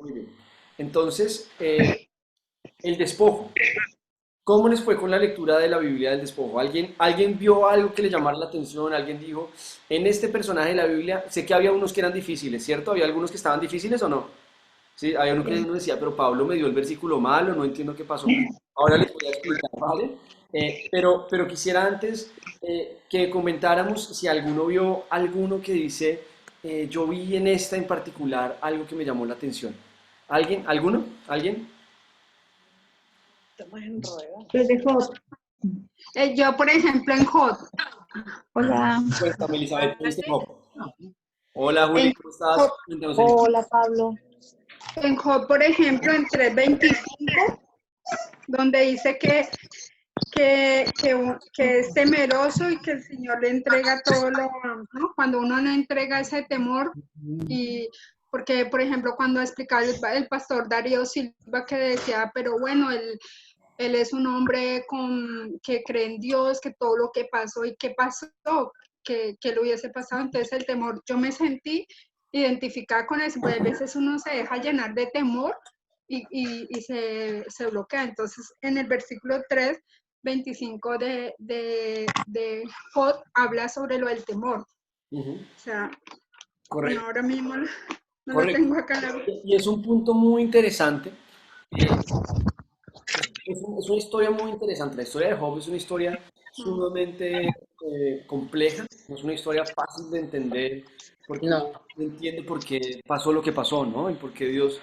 Muy bien. Entonces, el despojo. ¿Cómo les fue con la lectura de la Biblia del despojo? ¿Alguien vio algo que le llamara la atención? ¿Alguien dijo, en este personaje de la Biblia, sé que había unos que eran difíciles, ¿cierto? ¿Había algunos que estaban difíciles o no? Sí, había uno que Sí. uno decía, pero Pablo me dio el versículo malo, no entiendo qué pasó. Ahora les voy a explicar, ¿vale? Pero quisiera antes que comentáramos si alguno vio alguno que dice, yo vi en esta en particular algo que me llamó la atención. ¿Alguien? ¿Alguno? ¿Alguien? Los de Job. Yo, por ejemplo, en Job, Hola. Cuéntame, Elizabeth, ¿qué viste en Job? Hola, Juli, en ¿cómo Job, estás? Cuéntanos, Elizabeth. Hola, Pablo. en Job, por ejemplo, en 3:25, donde dice que es temeroso y que el Señor le entrega todo lo, ¿no? Cuando uno no entrega ese temor, y porque, por ejemplo, cuando explicaba el pastor Darío Silva que decía, pero bueno, él es un hombre que cree en Dios, que todo lo que pasó y qué pasó, que lo hubiese pasado, entonces el temor, yo me sentí identificada con eso, pues a veces uno se deja llenar de temor y se bloquea. Entonces, en el versículo 3:25 de Job habla sobre lo del temor. Ujú. O sea, bueno, Correcto, ahora mismo no lo correcto. tengo acá. Y es un punto muy interesante. eh, es una historia muy interesante. La historia de Job es una historia sumamente compleja, no es una historia fácil de entender, porque No. uno no entiende por qué pasó lo que pasó, ¿no? Y por qué Dios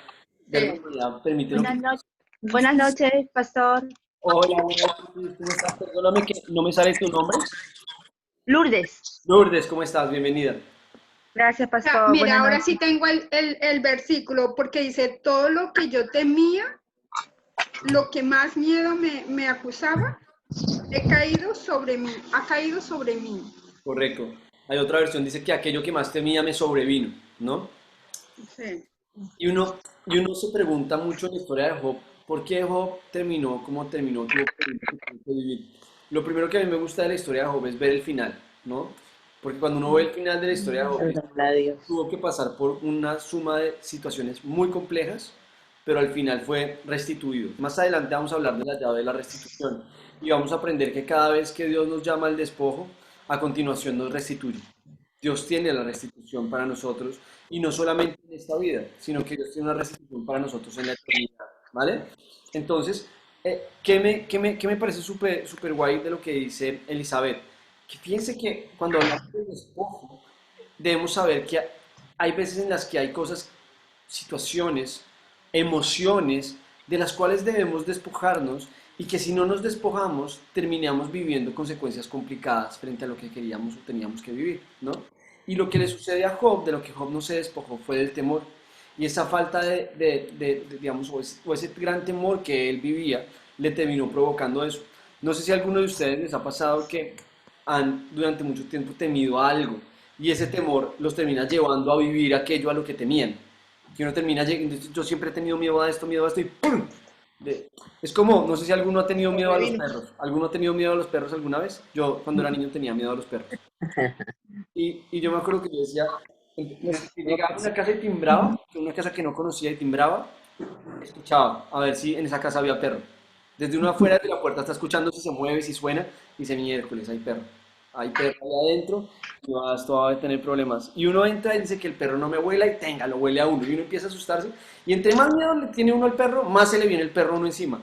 de alguna Sí. manera permite lo que Buenas pasó. noches. Buenas noches, pastor. Hola, buenas noches, ¿cómo estás? Perdóname que no me sale tu nombre. Lourdes. Lourdes, ¿cómo estás? Bienvenida. Gracias, Ah, pastor. mira, Buenas ahora sí noches. tengo el versículo, porque dice, todo lo que yo temía, lo que más miedo me acusaba, ha caído sobre mí. Correcto. Hay otra versión, dice que aquello que más temía me sobrevino, ¿no? Sí. Y uno se pregunta mucho en la historia de Job, ¿por qué Job terminó como terminó? Tuvo que vivir. Lo primero que a mí me gusta de la historia de Job es ver el final, ¿no? Porque cuando uno ve el final de la historia de Job, dice, Perdón, a Dios. tuvo que pasar por una suma de situaciones muy complejas, pero al final fue restituido. Más adelante vamos a hablar de la llave de la restitución y vamos a aprender que cada vez que Dios nos llama al despojo, a continuación nos restituye. Dios tiene la restitución para nosotros y no solamente en esta vida, sino que Dios tiene una restitución para nosotros en la eternidad, ¿vale? Entonces, ¿qué me parece súper súper guay de lo que dice Elizabeth? Que fíjense que cuando hablamos de despojo, debemos saber que hay veces en las que hay cosas, situaciones, emociones de las cuales debemos despojarnos y que si no nos despojamos terminamos viviendo consecuencias complicadas frente a lo que queríamos o teníamos que vivir, ¿no? Y lo que le sucede a Job, de lo que Job no se despojó, fue del temor. Y esa falta digamos, o ese gran temor que él vivía, le terminó provocando eso. No sé si a alguno de ustedes les ha pasado que han durante mucho tiempo temido algo y ese temor los termina llevando a vivir aquello a lo que temían. Que uno termina, yo siempre he tenido miedo a esto y ¡pum! Es como, no sé si alguno ha tenido miedo a los Sobrevino. perros. ¿Alguno ha tenido miedo a los perros alguna vez? Yo cuando era niño tenía miedo a los perros. Y yo me acuerdo que yo decía, llegaba a una casa y timbraba, una casa que no conocía y timbraba, escuchaba a ver si en esa casa había perro. Desde uno afuera de la puerta está escuchando si se mueve, si suena, y dice, miércoles, hay perro. Hay perro ahí adentro, y esto va a tener problemas. Y uno entra y dice que el perro no me huela y tenga, lo huele a uno. Y uno empieza a asustarse. Y entre más miedo le tiene uno al perro, más se le viene el perro a uno encima.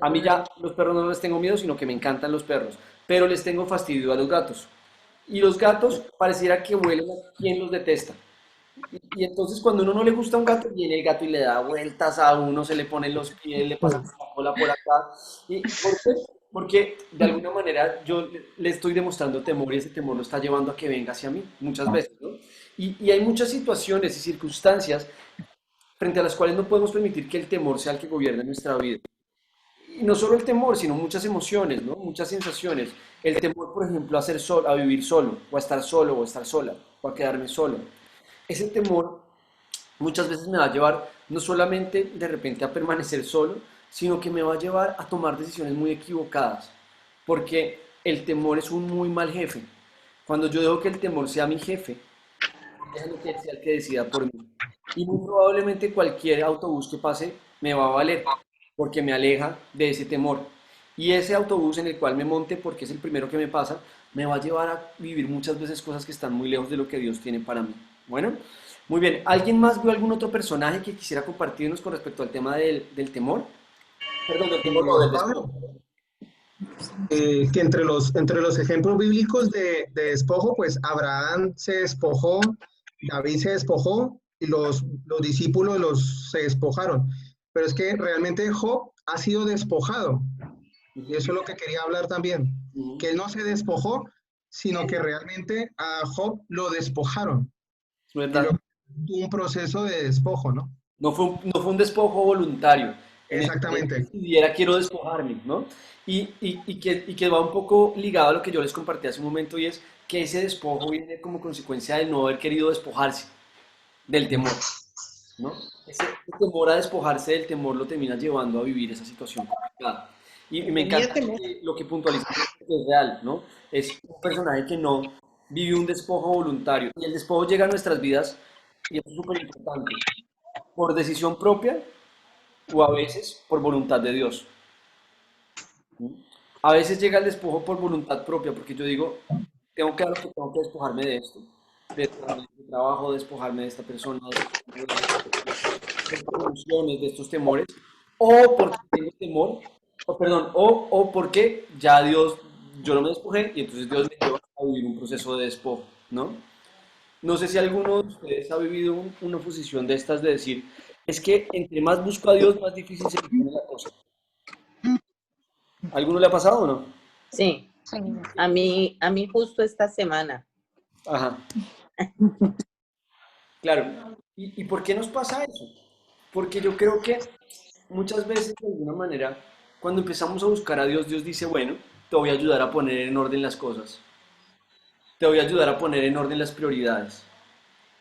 A mí ya los perros no les tengo miedo, sino que me encantan los perros. Pero les tengo fastidio a los gatos. Y los gatos pareciera que huelen a quien los detesta. Y entonces cuando uno no le gusta a un gato, viene el gato y le da vueltas a uno, se le ponen los pies, le pasa la cola por acá. ¿Y por qué? Porque de alguna manera yo le estoy demostrando temor y ese temor lo está llevando a que venga hacia mí, muchas veces, ¿no? Y hay muchas situaciones y circunstancias frente a las cuales no podemos permitir que el temor sea el que gobierne nuestra vida. Y no solo el temor, sino muchas emociones, ¿no? Muchas sensaciones. El temor, por ejemplo, a vivir solo, o a estar solo, o a estar sola, o a quedarme solo. Ese temor muchas veces me va a llevar no solamente de repente a permanecer solo, sino que me va a llevar a tomar decisiones muy equivocadas, porque el temor es un muy mal jefe. Cuando yo dejo que el temor sea mi jefe, déjalo que él sea el que decida por mí. Y muy probablemente cualquier autobús que pase me va a valer, porque me aleja de ese temor. Y ese autobús en el cual me monte, porque es el primero que me pasa, me va a llevar a vivir muchas veces cosas que están muy lejos de lo que Dios tiene para mí. Bueno, muy bien. ¿Alguien más vio algún otro personaje que quisiera compartirnos con respecto al tema del temor? Perdón, del temor no, del despojo. Pablo, que entre los ejemplos bíblicos de despojo, pues Abraham se despojó, David se despojó y los discípulos se despojaron. Pero es que realmente Job ha sido despojado. Y eso es lo que quería hablar también, que él no se despojó, sino que realmente a Job lo despojaron. Y ¿Verdad? luego tuvo un proceso de despojo, ¿no? No fue un despojo voluntario en el que él Exactamente. decidiera quiero despojarme, ¿no? Y que va un poco ligado a lo que yo les compartí hace un momento y es que ese despojo viene como consecuencia de no haber querido despojarse del temor, ¿no? Ese temor a despojarse del temor lo termina llevando a vivir esa situación complicada. Y me Tenía encanta temor. lo que puntualiza que es real, ¿no? Es un personaje que no vive un despojo voluntario. Y el despojo llega a nuestras vidas, y eso es súper importante, por decisión propia o a veces por voluntad de Dios. ¿Sí? A veces llega el despojo por voluntad propia, porque yo digo, tengo que despojarme de esto, despojarme de este trabajo, despojarme de esta persona, de estas emociones, de estos temores, o porque tengo temor, o perdón, o porque ya Dios, yo no me despojé y entonces Dios me lleva a vivir un proceso de despojo, ¿no? No sé si alguno de ustedes ha vivido una posición de estas de decir, es que entre más busco a Dios, más difícil se me pone la cosa. ¿Alguno le ha pasado o no? Sí, a mí justo esta semana. Ajá, claro. ¿Y por qué nos pasa eso? Porque yo creo que muchas veces, de alguna manera, cuando empezamos a buscar a Dios, Dios dice, bueno, te voy a ayudar a poner en orden las cosas, te voy a ayudar a poner en orden las prioridades.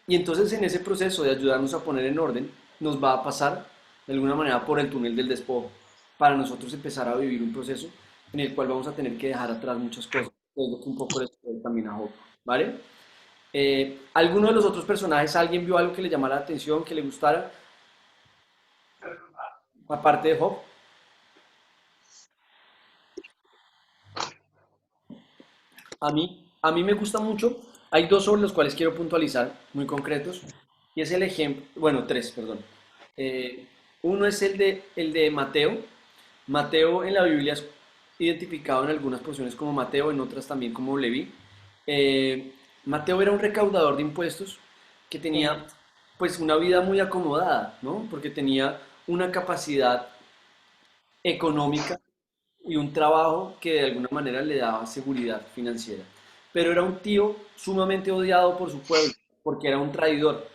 Y entonces en ese proceso de ayudarnos a poner en orden, nos va a pasar de alguna manera por el túnel del despojo, para nosotros empezar a vivir un proceso en el cual vamos a tener que dejar atrás muchas cosas, que es lo que un poco les también a Job, ¿vale? ¿Alguno de los otros personajes, alguien vio algo que le llamara la atención, que le gustara, aparte de Job? A mí me gusta mucho, hay dos sobre los cuales quiero puntualizar, muy concretos, y es el ejemplo, bueno, tres, perdón. Eh, Uno es el de Mateo. Mateo en la Biblia es identificado en algunas porciones como Mateo, en otras también como Leví. Mateo era un recaudador de impuestos que tenía pues una vida muy acomodada, ¿no? Porque tenía una capacidad económica y un trabajo que de alguna manera le daba seguridad financiera. Pero era un tío sumamente odiado por su pueblo, porque era un traidor,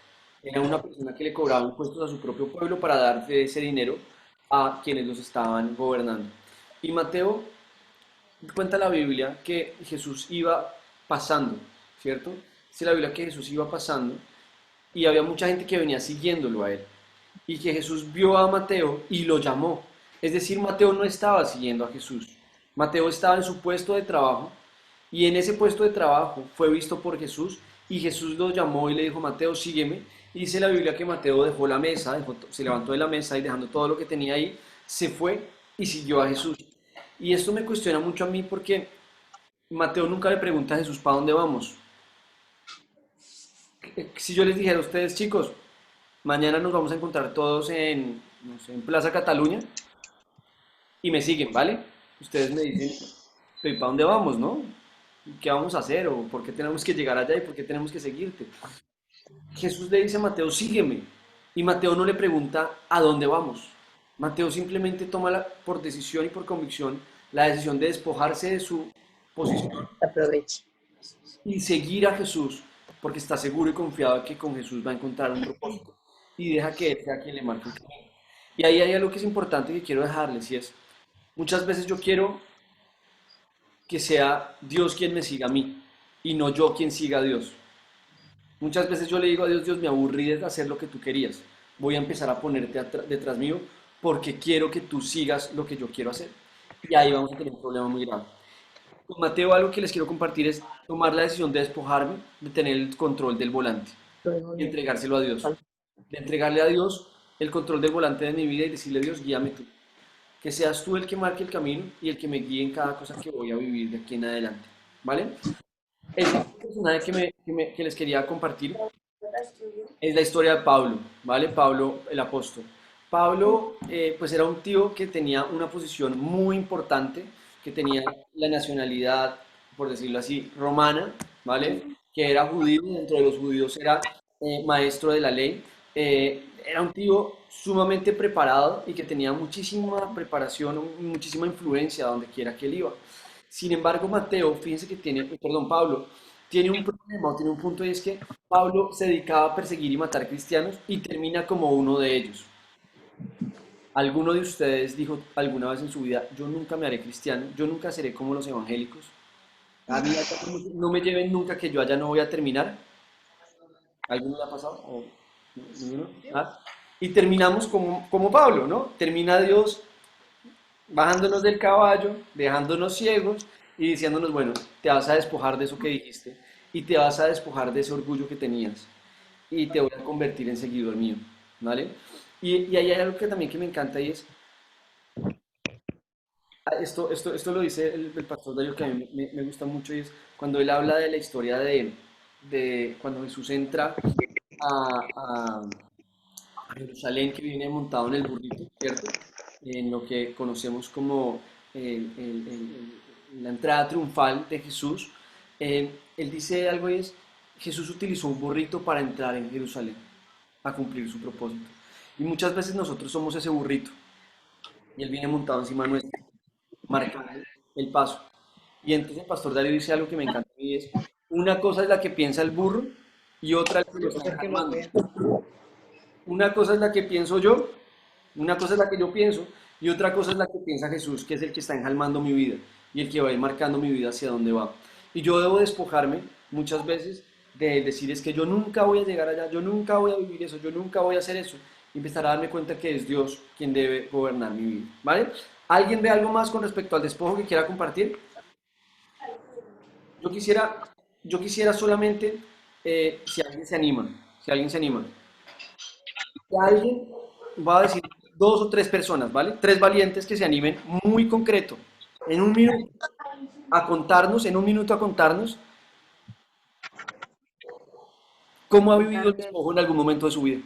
era una persona que le cobraba impuestos a su propio pueblo para darle ese dinero a quienes los estaban gobernando. Y Mateo cuenta la Biblia que Jesús iba pasando, ¿cierto? Dice la Biblia que Jesús iba pasando y había mucha gente que venía siguiéndolo a él. Y que Jesús vio a Mateo y lo llamó. Es decir, Mateo no estaba siguiendo a Jesús. Mateo estaba en su puesto de trabajo y en ese puesto de trabajo fue visto por Jesús y Jesús lo llamó y le dijo, Mateo, sígueme. Y dice la Biblia que Mateo dejó la mesa, se levantó de la mesa y dejando todo lo que tenía ahí, se fue y siguió a Jesús. Y esto me cuestiona mucho a mí porque Mateo nunca le pregunta a Jesús, ¿para dónde vamos? Si yo les dijera a ustedes, chicos, mañana nos vamos a encontrar todos en, no sé, en Plaza Cataluña y me siguen, ¿vale? Ustedes me dicen, ¿pero para dónde vamos, no? ¿Qué vamos a hacer? ¿O por qué tenemos que llegar allá y por qué tenemos que seguirte? Jesús le dice a Mateo, sígueme. Y Mateo no le pregunta a dónde vamos. Mateo simplemente toma por decisión y por convicción la decisión de despojarse de su posición Aproveche. y seguir a Jesús, porque está seguro y confiado de que con Jesús va a encontrar un propósito y deja que Él sea quien le marque el camino. Y ahí hay algo que es importante que quiero dejarles y es, muchas veces yo quiero que sea Dios quien me siga a mí y no yo quien siga a Dios. Muchas veces yo le digo a Dios, Dios, me aburrí de hacer lo que tú querías. Voy a empezar a ponerte detrás mío porque quiero que tú sigas lo que yo quiero hacer. Y ahí vamos a tener un problema muy grave. Con Mateo algo que les quiero compartir es tomar la decisión de despojarme, de tener el control del volante y entregárselo a Dios. de entregarle a Dios el control del volante de mi vida y decirle, Dios, guíame tú. Que seas tú el que marque el camino y el que me guíe en cada cosa que voy a vivir de aquí en adelante. ¿Vale? El segundo personaje que les quería compartir es la historia de Pablo, ¿vale? Pablo, el apóstol. Pablo, pues era un tío que tenía una posición muy importante, que tenía la nacionalidad, por decirlo así, romana, ¿vale? Que era judío, dentro de los judíos era maestro de la ley. Era un tío sumamente preparado y que tenía muchísima preparación, muchísima influencia donde quiera que él iba. Sin embargo, Mateo, fíjense que tiene, perdón, Pablo, tiene un problema o tiene un punto y es que Pablo se dedicaba a perseguir y matar cristianos y termina como uno de ellos. ¿Alguno de ustedes dijo alguna vez en su vida, yo nunca me haré cristiano, yo nunca seré como los evangélicos? A mí acá no me lleven nunca que yo allá no voy a terminar. ¿Alguno le ha pasado? ¿O ninguno? ¿Ah? Y terminamos como Pablo, ¿no? Termina Dios bajándonos del caballo, dejándonos ciegos y diciéndonos, bueno, te vas a despojar de eso que dijiste y te vas a despojar de ese orgullo que tenías y te voy a convertir en seguidor mío, ¿vale? Y ahí hay algo que también que me encanta y es, esto lo dice el pastor Darío que a mí me gusta mucho y es cuando él habla de la historia de cuando Jesús entra a Jerusalén, que viene montado en el burrito, ¿cierto? En lo que conocemos como la entrada triunfal de Jesús. Él dice algo y es, Jesús utilizó un burrito para entrar en Jerusalén, a cumplir su propósito. Y muchas veces nosotros somos ese burrito, y Él viene montado encima nuestro, marcando el paso. Y entonces el pastor Darío dice algo que me encanta y es, una cosa es la que piensa el burro y otra es la que lo está jalando. Una cosa es la que pienso yo, una cosa es la que yo pienso y otra cosa es la que piensa Jesús, que es el que está enjalmando mi vida y el que va a ir marcando mi vida hacia dónde va. Y yo debo despojarme muchas veces de decir es que yo nunca voy a llegar allá, yo nunca voy a vivir eso, yo nunca voy a hacer eso. Y empezar a darme cuenta que es Dios quien debe gobernar mi vida. ¿Vale? ¿Alguien ve algo más con respecto al despojo que quiera compartir? Yo quisiera, yo quisiera solamente, si alguien se anima, si alguien se anima, que alguien va a decir dos o tres personas, ¿vale? Tres valientes que se animen muy concreto, en un minuto a contarnos, en un minuto a contarnos cómo ha vivido el despojo en algún momento de su vida.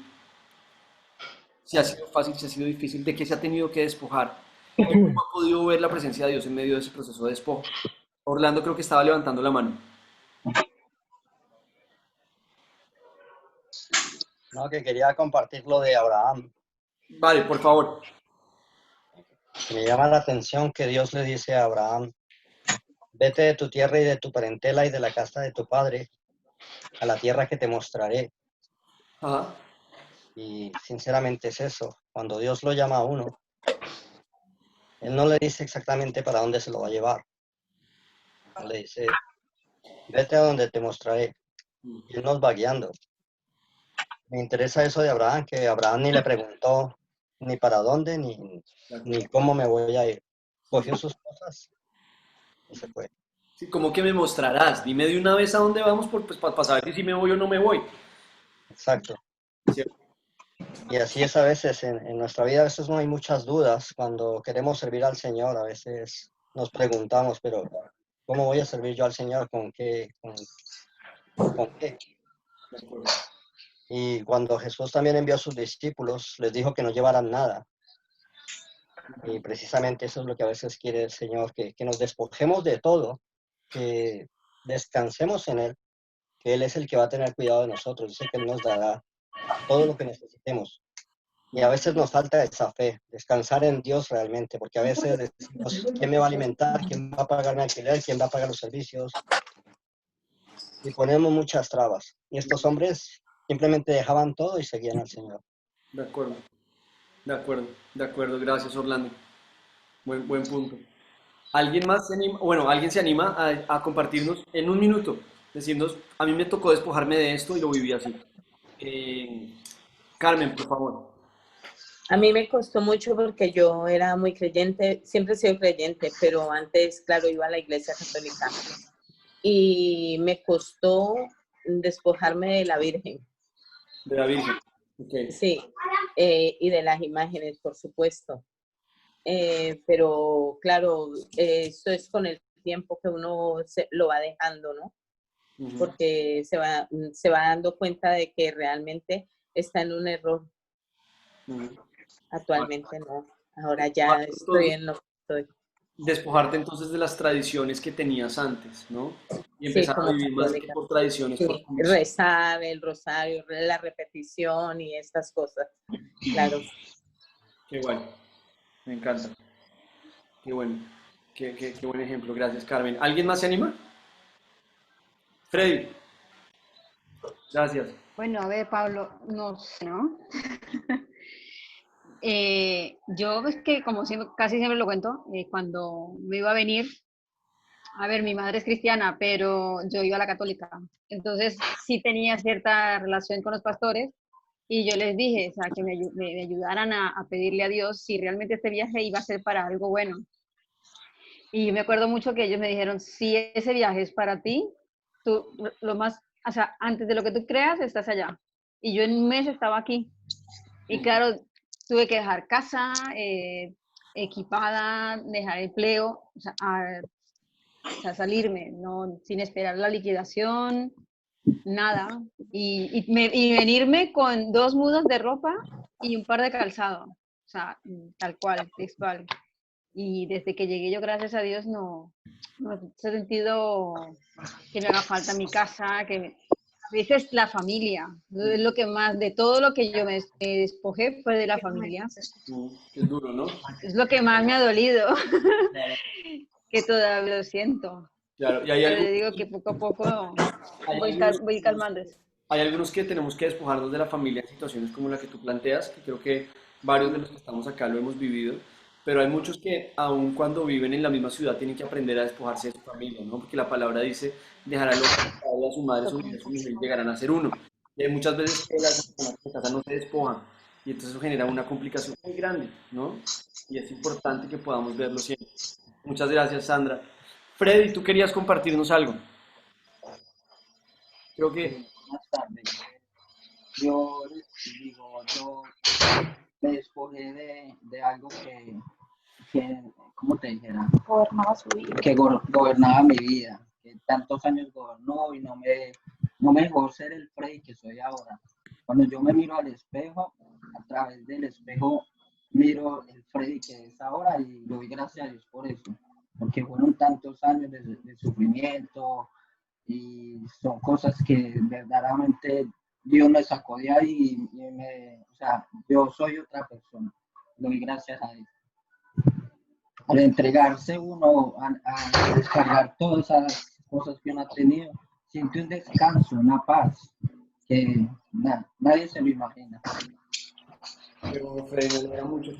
Si ha sido fácil, si ha sido difícil, de qué se ha tenido que despojar y cómo ha podido ver la presencia de Dios en medio de ese proceso de despojo. Orlando creo que estaba levantando la mano. No, que quería compartir lo de Abraham. Vale, por favor. Me llama la atención que Dios le dice a Abraham, vete de tu tierra y de tu parentela y de la casa de tu padre a la tierra que te mostraré. Ajá. Y sinceramente es eso. Cuando Dios lo llama a uno, Él no le dice exactamente para dónde se lo va a llevar. Él le dice, vete a donde te mostraré. Y Él nos va guiando. Me interesa eso de Abraham, que Abraham ni le preguntó ni para dónde, ni cómo me voy a ir. Cogió sus cosas y se fue. Sí, ¿cómo que me mostrarás? Dime de una vez a dónde vamos pues, para saber si me voy o no me voy. Exacto. ¿Cierto? Y así es a veces, en nuestra vida a veces no hay muchas dudas. Cuando queremos servir al Señor, a veces nos preguntamos, pero ¿cómo voy a servir yo al Señor? ¿Con qué? ¿Con qué? De acuerdo. Y cuando Jesús también envió a sus discípulos, les dijo que no llevaran nada. Y precisamente eso es lo que a veces quiere el Señor, que nos despojemos de todo, que descansemos en Él, que Él es el que va a tener cuidado de nosotros, dice que Él nos dará todo lo que necesitemos. Y a veces nos falta esa fe, descansar en Dios realmente, porque a veces decimos, ¿quién me va a alimentar? ¿Quién va a pagar mi alquiler? ¿Quién va a pagar los servicios? Y ponemos muchas trabas. Y estos hombres simplemente dejaban todo y seguían al Señor. De acuerdo. De acuerdo. De acuerdo. Gracias, Orlando. Buen punto. ¿Alguien más se anima? Bueno, alguien se anima a compartirnos en un minuto, decirnos, a mí me tocó despojarme de esto y lo viví así. Carmen, por favor. A mí me costó mucho porque yo era muy creyente, siempre he sido creyente, pero antes, claro, iba a la iglesia católica. Y me costó despojarme de la Virgen. De la Virgen. Ok. Sí, y de las imágenes, por supuesto. Pero claro, esto es con el tiempo que uno lo va dejando, ¿no? Ujú. Porque se va dando cuenta de que realmente está en un error. Ujú. Actualmente no. Ahora ya Despojarte estoy entonces, en lo que estoy. despojarte entonces de las tradiciones que tenías antes, ¿no? Y Sí, empezar a como vivir más que católica. por tradiciones, por Sí, convicción. rezar el rosario, la repetición y estas cosas. Claro. Qué bueno, me encanta. Qué bueno. Qué buen ejemplo. Gracias, Carmen. ¿Alguien más se anima? Freddy, gracias. Bueno, a ver, Pablo, no sé, ¿no? Yo es que, como siempre, casi siempre lo cuento, cuando me iba a venir, a ver, mi madre es cristiana, pero yo iba a la católica. Entonces, sí tenía cierta relación con los pastores y yo les dije, o sea, que me ayudaran a pedirle a Dios si realmente este viaje iba a ser para algo bueno. Y yo me acuerdo mucho que ellos me dijeron, si ese viaje es para ti, tú lo más, o sea, antes de lo que tú creas, estás allá. Y yo en un mes estaba aquí. Y claro, tuve que dejar casa, equipada, dejar empleo, o sea, salirme, no, sin esperar la liquidación, nada. Y venirme con 2 mudas de ropa y un par de calzado. O sea, tal cual, textual. Y desde que llegué yo, gracias a Dios, no he sentido que me haga falta mi casa, a veces la familia, es lo que más, de todo lo que yo me despojé fue de la familia. Es duro, ¿no? Es lo que más me ha dolido, Claro. que todavía lo siento. Claro. Y hay Pero yo algunos, digo que poco a poco hay algunos, voy calmando eso. hay algunos que tenemos que despojarnos de la familia en situaciones como la que tú planteas, que creo que varios de los que estamos acá lo hemos vivido, pero hay muchos que aun cuando viven en la misma ciudad tienen que aprender a despojarse de su familia, ¿no? Porque la palabra dice, dejará al hombre a su padre, a su madre, su mujer y llegarán a ser uno. Y hay muchas veces que las personas que se casan no se despojan y entonces eso genera una complicación muy grande, ¿no? Y es importante que podamos verlo siempre. Muchas gracias, Sandra. Freddy, tú querías compartirnos algo. Creo que... Buenas tardes. Yo les digo, yo me despojé de algo que, ¿cómo te dijera? Gobernaba su vida. Que gobernaba mi vida, que tantos años gobernó y no me dejó ser el Freddy que soy ahora. Cuando yo me miro al espejo, a través del espejo miro el Freddy que es ahora y doy gracias a Dios por eso, porque fueron tantos años de sufrimiento, y son cosas que verdaderamente Dios me sacó de ahí o sea, yo soy otra persona. Doy gracias a Dios. Al entregarse uno a descargar todas esas cosas que uno ha tenido, siente un descanso, una paz que nadie se lo imagina. Pero Freddy, me alegra mucho.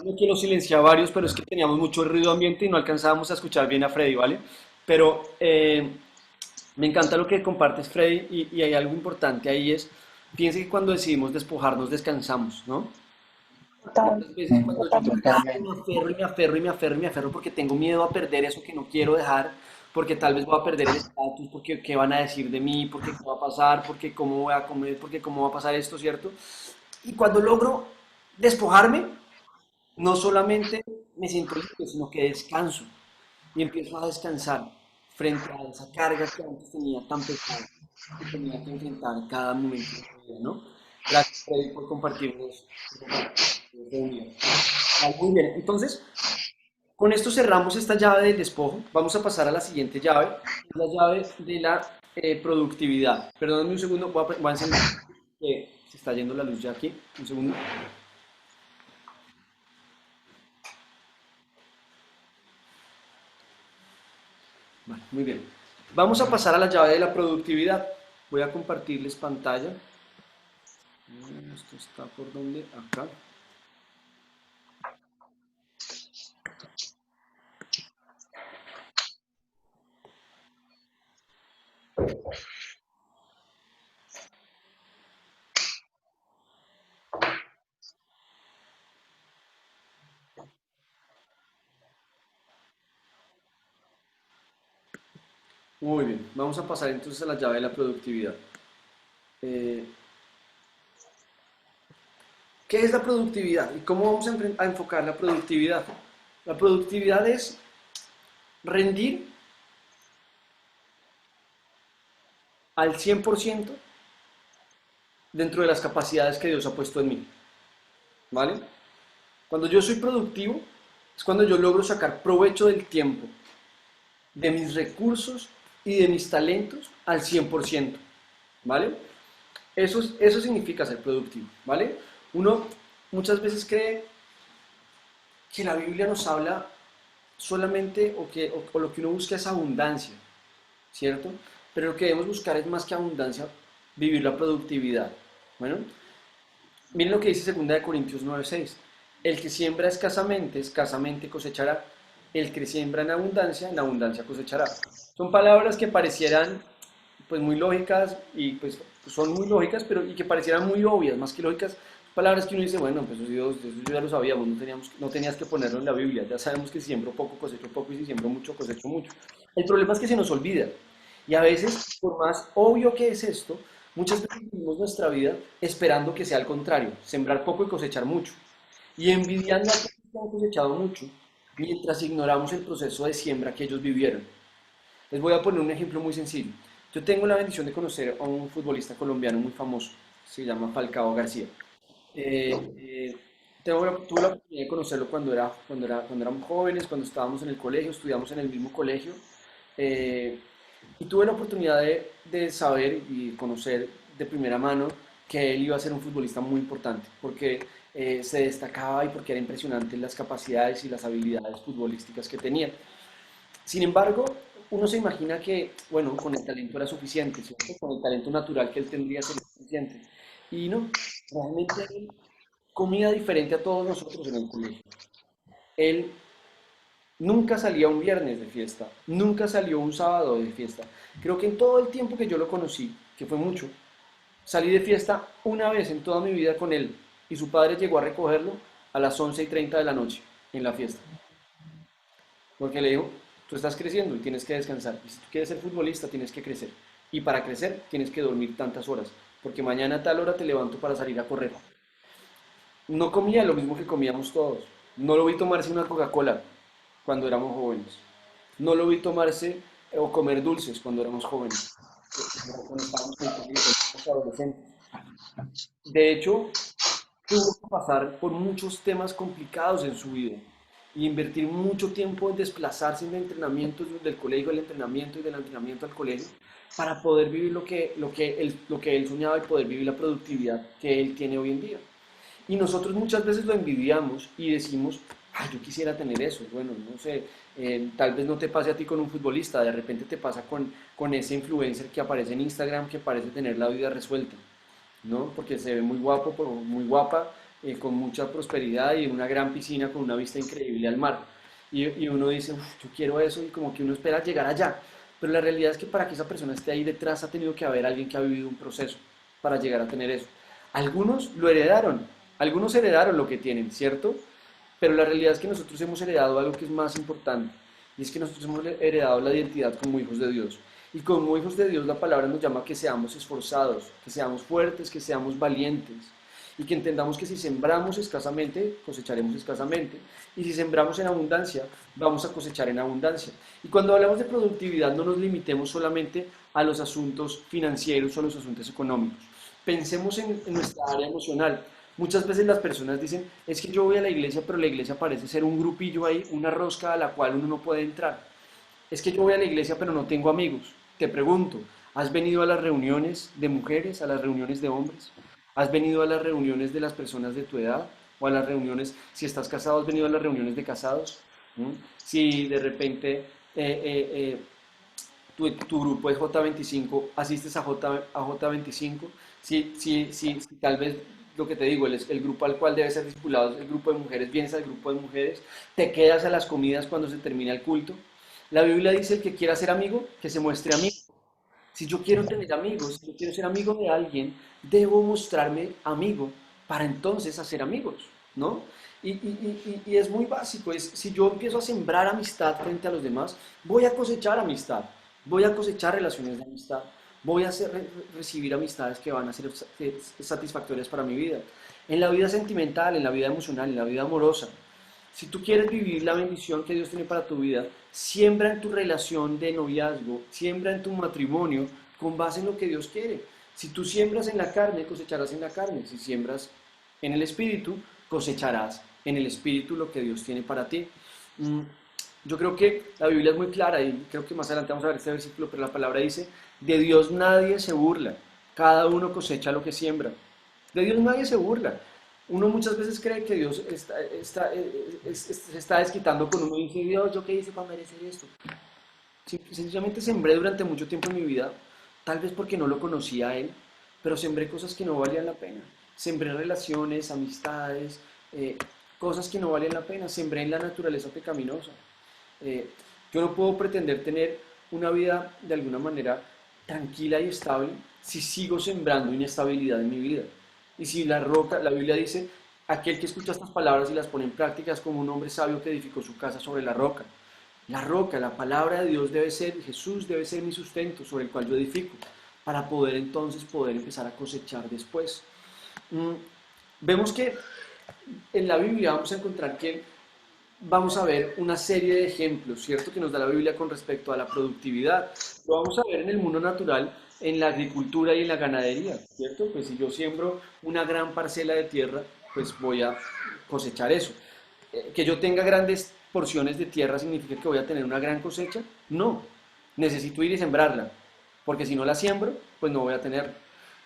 No quiero silenciar a varios, pero es que teníamos mucho ruido ambiente y no alcanzábamos a escuchar bien a Freddy, ¿vale? Pero me encanta lo que compartes, Freddy, y hay algo importante ahí es, piensa que cuando decidimos despojarnos, descansamos, ¿no? Muchas veces cuando yo Totalmente. me aferro y me aferro y me aferro y me aferro porque tengo miedo a perder eso que no quiero dejar, porque tal vez voy a perder el estatus, porque qué van a decir de mí, porque qué va a pasar, porque cómo voy a comer, porque cómo va a pasar esto, ¿cierto? Y cuando logro despojarme, no solamente me siento libre, sino que descanso y empiezo a descansar frente a esa carga que antes tenía tan pesada que tenía que enfrentar cada momento de mi vida, ¿no? Gracias, Freddy, por compartirnos ese día. Vale, muy bien, entonces, con esto cerramos esta llave del despojo. Vamos a pasar a la siguiente llave, que es la llave de la productividad. Perdónenme un segundo, voy a encender, que se está yendo la luz ya aquí. Un segundo. Vale, muy bien. Vamos a pasar a la llave de la productividad. Voy a compartirles pantalla. Esto está por donde, acá. Muy bien, vamos a pasar entonces a la llave de la productividad. Eh, ¿Qué es la productividad? ¿Y cómo vamos a enfocar la productividad? La productividad es rendir al 100% dentro de las capacidades que Dios ha puesto en mí. ¿Vale? Cuando yo soy productivo, es cuando yo logro sacar provecho del tiempo, de mis recursos y de mis talentos al 100%. ¿Vale? Eso significa ser productivo. ¿Vale? Uno muchas veces cree que la Biblia nos habla solamente o lo que uno busca es abundancia, ¿cierto? Pero lo que debemos buscar es más que abundancia, vivir la productividad. Bueno, miren lo que dice 2 Corintios 9:6. El que siembra escasamente, escasamente cosechará. El que siembra en abundancia cosechará. Son palabras que parecieran pues muy lógicas y pues son muy lógicas, pero y que parecieran muy obvias, más que lógicas, palabras que uno dice, bueno, pues Dios, eso ya lo sabíamos, no tenías que ponerlo en la Biblia, ya sabemos que si siembro poco cosecho poco y si siembro mucho cosecho mucho. El problema es que se nos olvida y a veces, por más obvio que es esto, muchas veces vivimos nuestra vida esperando que sea al contrario, sembrar poco y cosechar mucho y envidiando a aquellos que han cosechado mucho mientras ignoramos el proceso de siembra que ellos vivieron. Les voy a poner un ejemplo muy sencillo. Yo tengo la bendición de conocer a un futbolista colombiano muy famoso, se llama Falcao García. Tuve la oportunidad de conocerlo cuando éramos jóvenes, cuando estábamos en el colegio, estudiamos en el mismo colegio, y tuve la oportunidad de saber y conocer de primera mano que él iba a ser un futbolista muy importante, porque se destacaba y porque era impresionante las capacidades y las habilidades futbolísticas que tenía. Sin embargo, uno se imagina que, bueno, con el talento era suficiente, ¿cierto? Con el talento natural que él tendría sería suficiente. Y no, realmente él comía diferente a todos nosotros en el colegio. Él nunca salía un viernes de fiesta, nunca salió un sábado de fiesta. Creo que en todo el tiempo que yo lo conocí, que fue mucho, salí de fiesta una vez en toda mi vida con él y su padre llegó a recogerlo a las 11:30 de la noche en la fiesta. Porque le dijo, tú estás creciendo y tienes que descansar. Y si tú quieres ser futbolista, tienes que crecer. Y para crecer, tienes que dormir tantas horas. Porque mañana a tal hora te levanto para salir a correr. No comía lo mismo que comíamos todos. No lo vi tomarse una Coca-Cola cuando éramos jóvenes. No lo vi tomarse o comer dulces cuando éramos jóvenes. Cuando estábamos adolescentes. De hecho, tuvo que pasar por muchos temas complicados en su vida y invertir mucho tiempo en desplazarse en el entrenamiento del colegio al entrenamiento y del entrenamiento al colegio para poder vivir lo que él soñaba y poder vivir la productividad que él tiene hoy en día. Y nosotros muchas veces lo envidiamos y decimos, ay, yo quisiera tener eso. Bueno, no sé, tal vez no te pase a ti con un futbolista, de repente te pasa con ese influencer que aparece en Instagram que parece tener la vida resuelta, ¿no? Porque se ve muy guapo, muy guapa, con mucha prosperidad y en una gran piscina con una vista increíble al mar. Y uno dice, yo quiero eso y como que uno espera llegar allá. Pero la realidad es que para que esa persona esté ahí detrás ha tenido que haber alguien que ha vivido un proceso para llegar a tener eso. Algunos lo heredaron, algunos heredaron lo que tienen, ¿cierto? Pero la realidad es que nosotros hemos heredado algo que es más importante. Y es que nosotros hemos heredado la identidad como hijos de Dios. Y como hijos de Dios la palabra nos llama a que seamos esforzados, que seamos fuertes, que seamos valientes. Y que entendamos que si sembramos escasamente, cosecharemos escasamente. Y si sembramos en abundancia, vamos a cosechar en abundancia. Y cuando hablamos de productividad, no nos limitemos solamente a los asuntos financieros o a los asuntos económicos. Pensemos en nuestra área emocional. Muchas veces las personas dicen, es que yo voy a la iglesia, pero la iglesia parece ser un grupillo ahí, una rosca a la cual uno no puede entrar. Es que yo voy a la iglesia, pero no tengo amigos. Te pregunto, ¿has venido a las reuniones de mujeres, a las reuniones de hombres? ¿Has venido a las reuniones de las personas de tu edad? ¿O a las reuniones, si estás casado, has venido a las reuniones de casados? Si de repente tu grupo es J25, asistes a J25, si tal vez lo que te digo, el grupo al cual debes ser discipulado es el grupo de mujeres, vienes al grupo de mujeres, te quedas a las comidas cuando se termina el culto. La Biblia dice, el que quiera ser amigo, que se muestre amigo. Si yo quiero tener amigos, si yo quiero ser amigo de alguien, debo mostrarme amigo para entonces hacer amigos, ¿no? Y es muy básico, si yo empiezo a sembrar amistad frente a los demás, voy a cosechar amistad, voy a cosechar relaciones de amistad, voy a recibir amistades que van a ser satisfactorias para mi vida. en la vida sentimental, en la vida emocional, en la vida amorosa. Si tú quieres vivir la bendición que Dios tiene para tu vida, siembra en tu relación de noviazgo, siembra en tu matrimonio con base en lo que Dios quiere. Si tú siembras en la carne, cosecharás en la carne. Si siembras en el Espíritu, cosecharás en el Espíritu lo que Dios tiene para ti. Yo creo que la Biblia es muy clara y creo que más adelante vamos a ver este versículo, pero la palabra dice, de Dios nadie se burla, cada uno cosecha lo que siembra. De Dios nadie se burla. Uno muchas veces cree que Dios se está desquitando con uno y dice, Dios, ¿yo qué hice para merecer esto? Sencillamente sembré durante mucho tiempo en mi vida, tal vez porque no lo conocía a Él, pero sembré cosas que no valían la pena. Sembré relaciones, amistades, cosas que no valían la pena. Sembré en la naturaleza pecaminosa. Yo no puedo pretender tener una vida de alguna manera tranquila y estable si sigo sembrando inestabilidad en mi vida. Y si la Biblia dice, aquel que escucha estas palabras y las pone en práctica es como un hombre sabio que edificó su casa sobre la roca. La roca, la palabra de Dios debe ser, Jesús debe ser mi sustento sobre el cual yo edifico, para poder entonces empezar a cosechar después. Vemos que en la Biblia vamos a encontrar que vamos a ver una serie de ejemplos, ¿cierto? Que nos da la Biblia con respecto a la productividad. Lo vamos a ver en el mundo natural, en la agricultura y en la ganadería, ¿cierto? Pues si yo siembro una gran parcela de tierra, pues voy a cosechar eso. Que yo tenga grandes porciones de tierra significa que voy a tener una gran cosecha. No, necesito ir y sembrarla, porque si no la siembro, pues no voy a tenerla.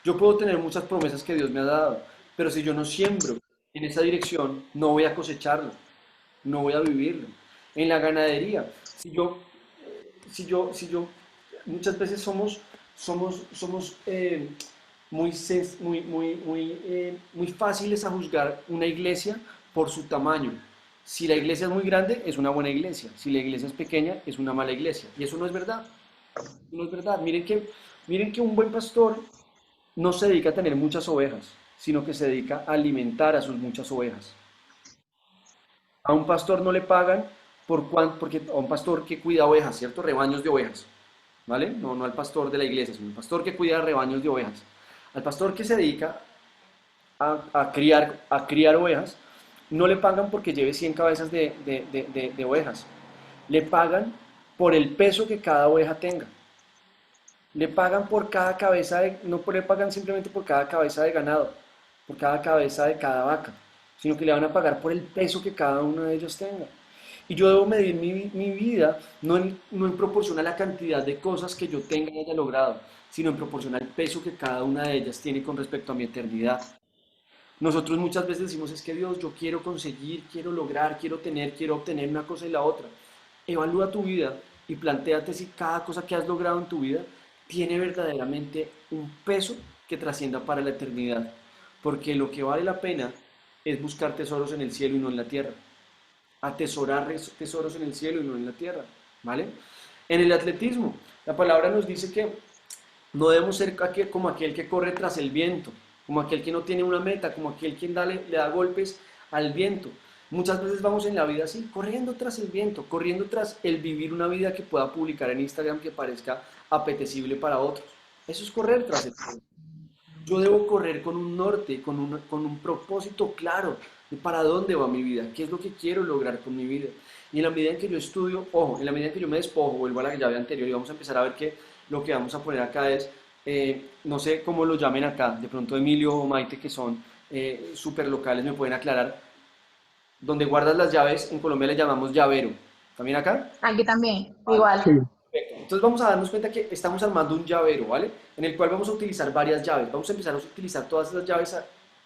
Yo puedo tener muchas promesas que Dios me ha dado, pero si yo no siembro en esa dirección, no voy a cosecharlo, no voy a vivirlo. En la ganadería, muchas veces somos muy fáciles a juzgar una iglesia por su tamaño. Si la iglesia es muy grande, es una buena iglesia. Si la iglesia es pequeña, es una mala iglesia. Y eso no es verdad. No es verdad. Miren que un buen pastor no se dedica a tener muchas ovejas, sino que se dedica a alimentar a sus muchas ovejas. A un pastor no le pagan porque a un pastor que cuida ovejas, ¿cierto? Rebaños de ovejas, ¿vale? No al pastor de la iglesia, sino al pastor que cuida rebaños de ovejas. Al pastor que se dedica a criar ovejas, no le pagan porque lleve 100 cabezas de ovejas. Le pagan por el peso que cada oveja tenga. Le pagan por cada cabeza no le pagan simplemente por cada cabeza de ganado, por cada cabeza de cada vaca, sino que le van a pagar por el peso que cada uno de ellos tenga. Y yo debo medir mi vida no en proporción a la cantidad de cosas que yo tenga y haya logrado, sino en proporción al peso que cada una de ellas tiene con respecto a mi eternidad. Nosotros muchas veces decimos, es que Dios, yo quiero conseguir, quiero lograr, quiero obtener una cosa y la otra. Evalúa tu vida y plantéate si cada cosa que has logrado en tu vida tiene verdaderamente un peso que trascienda para la eternidad. Porque lo que vale la pena es buscar tesoros en el cielo y no en la tierra. Atesorar tesoros en el cielo y no en la tierra, ¿vale? En el atletismo, la palabra nos dice que no debemos ser como aquel que corre tras el viento, como aquel que no tiene una meta, como aquel que le da golpes al viento. Muchas veces vamos en la vida así, corriendo tras el viento, corriendo tras el vivir una vida que pueda publicar en Instagram que parezca apetecible para otros. Eso es correr tras el viento. Yo debo correr con un norte, con un propósito claro de para dónde va mi vida, qué es lo que quiero lograr con mi vida. Y en la medida en que yo estudio, en la medida en que yo me despojo, vuelvo a la llave anterior y vamos a empezar a ver que lo que vamos a poner acá es, no sé cómo lo llamen acá, de pronto Emilio o Maite, que son súper locales, me pueden aclarar. Donde guardas las llaves, en Colombia le llamamos llavero. ¿También acá? Aquí también, igual. Sí. Perfecto. Entonces vamos a darnos cuenta que estamos armando un llavero, ¿vale? En el cual vamos a utilizar varias llaves. Vamos a empezar a utilizar todas esas llaves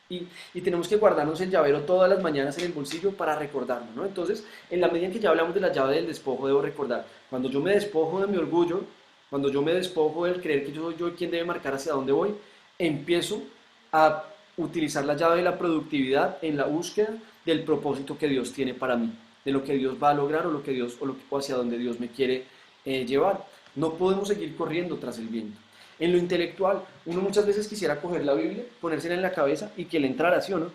y tenemos que guardarnos el llavero todas las mañanas en el bolsillo para recordarlo, ¿no? Entonces, en la medida en que ya hablamos de la llave del despojo, debo recordar, cuando yo me despojo de mi orgullo, cuando yo me despojo del creer que yo soy yo quien debe marcar hacia dónde voy, empiezo a utilizar la llave de la productividad en la búsqueda del propósito que Dios tiene para mí, de lo que Dios va a lograr o hacia donde Dios me quiere llevar. No podemos seguir corriendo tras el viento. En lo intelectual, uno muchas veces quisiera coger la Biblia, ponérsela en la cabeza y que le entrara, ¿sí o no?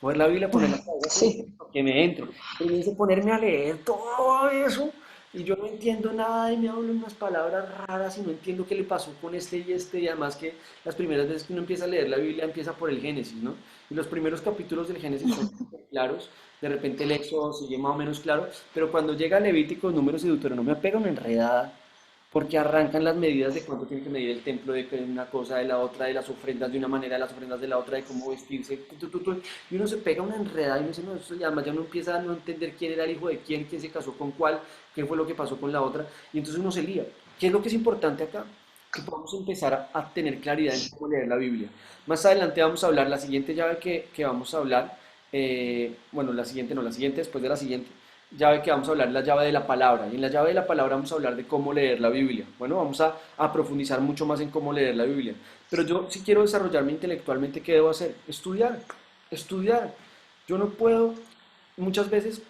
Coger la Biblia, ponerla en la cabeza, Sí. que me entre. Pero yo ponerme a leer todo eso, y yo no entiendo nada y me hablan unas palabras raras y no entiendo qué le pasó con este y este, y además que las primeras veces que uno empieza a leer la Biblia empieza por el Génesis, ¿no? Y los primeros capítulos del Génesis son súper claros, de repente el Éxodo sigue más o menos claro, pero cuando llega Levítico, Números y Deuteronomio pega una enredada porque arrancan las medidas de cuánto tiene que medir el templo, de que una cosa, de la otra, de las ofrendas de una manera, de las ofrendas de la otra, de cómo vestirse, y uno se pega una enredada y uno dice, no, esto ya, además ya uno empieza a no entender quién era el hijo de quién, quién se casó con cuál, qué fue lo que pasó con la otra, y entonces uno se lía. ¿Qué es lo que es importante acá? Que podamos empezar a tener claridad en cómo leer la Biblia. Más adelante vamos a hablar, la siguiente llave que vamos a hablar, bueno, la siguiente no, la siguiente después de la siguiente, llave que vamos a hablar, la llave de la palabra. Y en la llave de la palabra vamos a hablar de cómo leer la Biblia. Bueno, vamos a profundizar mucho más en cómo leer la Biblia. Pero yo si quiero desarrollarme intelectualmente, ¿qué debo hacer? Estudiar, estudiar. Yo no puedo, muchas veces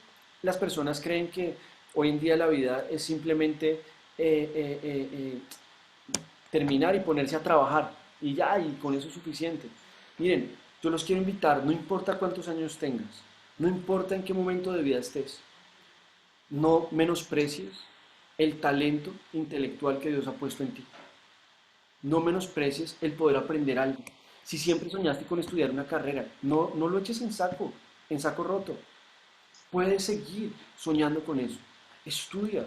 las personas creen que hoy en día la vida es simplemente eh, eh, eh, eh, terminar y ponerse a trabajar. Y ya, y con eso es suficiente. Miren, yo los quiero invitar, no importa cuántos años tengas, no importa en qué momento de vida estés, no menosprecies el talento intelectual que Dios ha puesto en ti. No menosprecies el poder aprender algo. Si siempre soñaste con estudiar una carrera, no lo eches en saco roto. Puedes seguir soñando con eso. Estudia,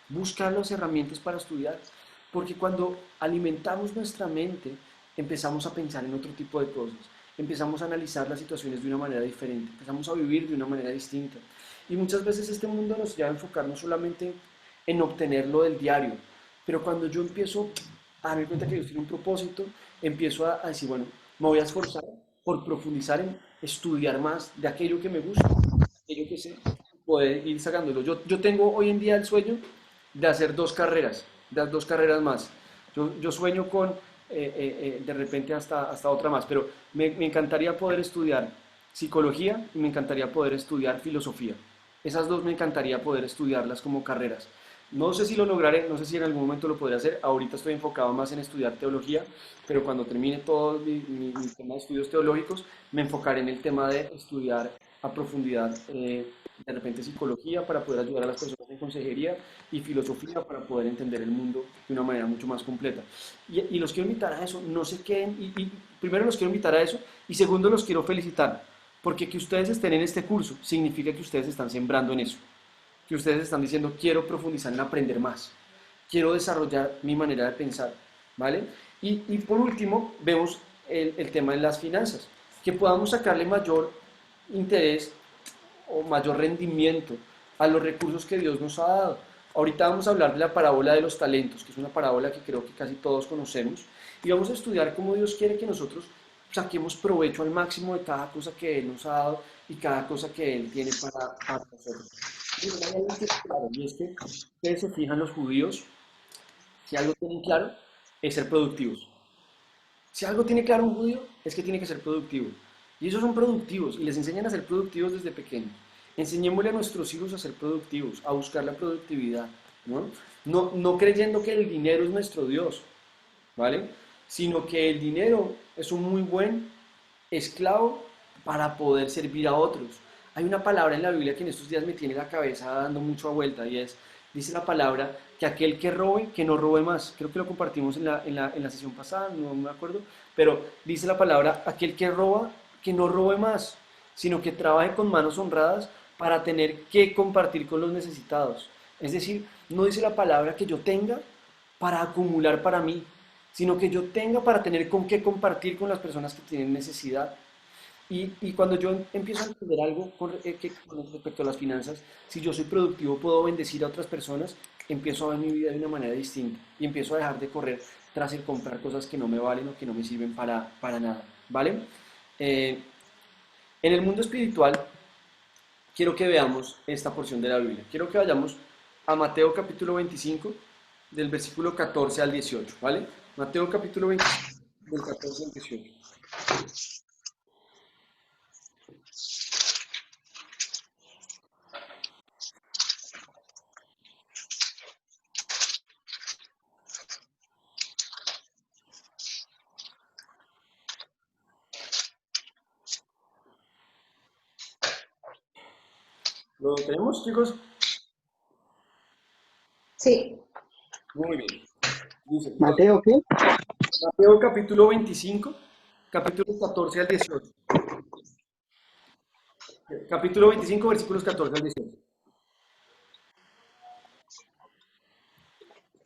busca las herramientas para estudiar, porque cuando alimentamos nuestra mente, empezamos a pensar en otro tipo de cosas, empezamos a analizar las situaciones de una manera diferente, empezamos a vivir de una manera distinta. Y muchas veces este mundo nos lleva a enfocarnos solamente en obtener lo del diario, pero cuando yo empiezo a darme cuenta que Dios tiene un propósito, empiezo a decir, bueno, me voy a esforzar por profundizar en estudiar más de aquello que me gusta, aquello que sé, poder ir sacándolo. Yo tengo hoy en día el sueño de hacer dos carreras más. Yo sueño con de repente hasta otra más, pero me encantaría poder estudiar psicología y me encantaría poder estudiar filosofía. Esas dos me encantaría poder estudiarlas como carreras. No sé si lo lograré, no sé si en algún momento lo podré hacer. Ahorita estoy enfocado más en estudiar teología, pero cuando termine todo mi tema de estudios teológicos, me enfocaré en el tema de estudiar a profundidad, de repente psicología para poder ayudar a las personas en consejería y filosofía para poder entender el mundo de una manera mucho más completa. Y los quiero invitar a eso, no se queden, y primero los quiero invitar a eso, y segundo los quiero felicitar, porque que ustedes estén en este curso significa que ustedes están sembrando en eso, que ustedes están diciendo quiero profundizar en aprender más, quiero desarrollar mi manera de pensar, ¿vale? Y por último, vemos el tema de las finanzas, que podamos sacarle mayor interés o mayor rendimiento a los recursos que Dios nos ha dado. Ahorita vamos a hablar de la parábola de los talentos, que es una parábola que creo que casi todos conocemos, y vamos a estudiar cómo Dios quiere que nosotros saquemos provecho al máximo de cada cosa que Él nos ha dado y cada cosa que Él tiene para nosotros. Y hay algo que es claro, y es que ustedes se fijan los judíos, si algo tienen claro, es ser productivos. Si algo tiene claro un judío, es que tiene que ser productivo. Y ellos son productivos y les enseñan a ser productivos desde pequeños. Enseñémosle a nuestros hijos a ser productivos, a buscar la productividad, ¿no? No creyendo que el dinero es nuestro Dios, ¿vale? Sino que el dinero es un muy buen esclavo para poder servir a otros. Hay una palabra en la Biblia que en estos días me tiene la cabeza dando mucha vuelta y es, dice la palabra, que aquel que robe, que no robe más. Creo que lo compartimos en la sesión pasada, no me acuerdo, pero dice la palabra, aquel que roba, que no robe más, sino que trabaje con manos honradas para tener que compartir con los necesitados. Es decir, no dice la palabra que yo tenga para acumular para mí, sino que yo tenga para tener con qué compartir con las personas que tienen necesidad. Y cuando yo empiezo a entender algo con respecto a las finanzas, si yo soy productivo, puedo bendecir a otras personas, empiezo a ver mi vida de una manera distinta y empiezo a dejar de correr tras el comprar cosas que no me valen o que no me sirven para nada, ¿vale? Eh, en el mundo espiritual, quiero que veamos esta porción de la Biblia. Quiero que vayamos a Mateo capítulo 25, del versículo 14 al 18, ¿vale? Mateo capítulo 25, del 14 al 18. ¿Lo tenemos, chicos? Sí. Muy bien. Dice, Mateo, ¿qué? Mateo capítulo 25, capítulos 14 al 18. Capítulo 25, versículos 14 al 18.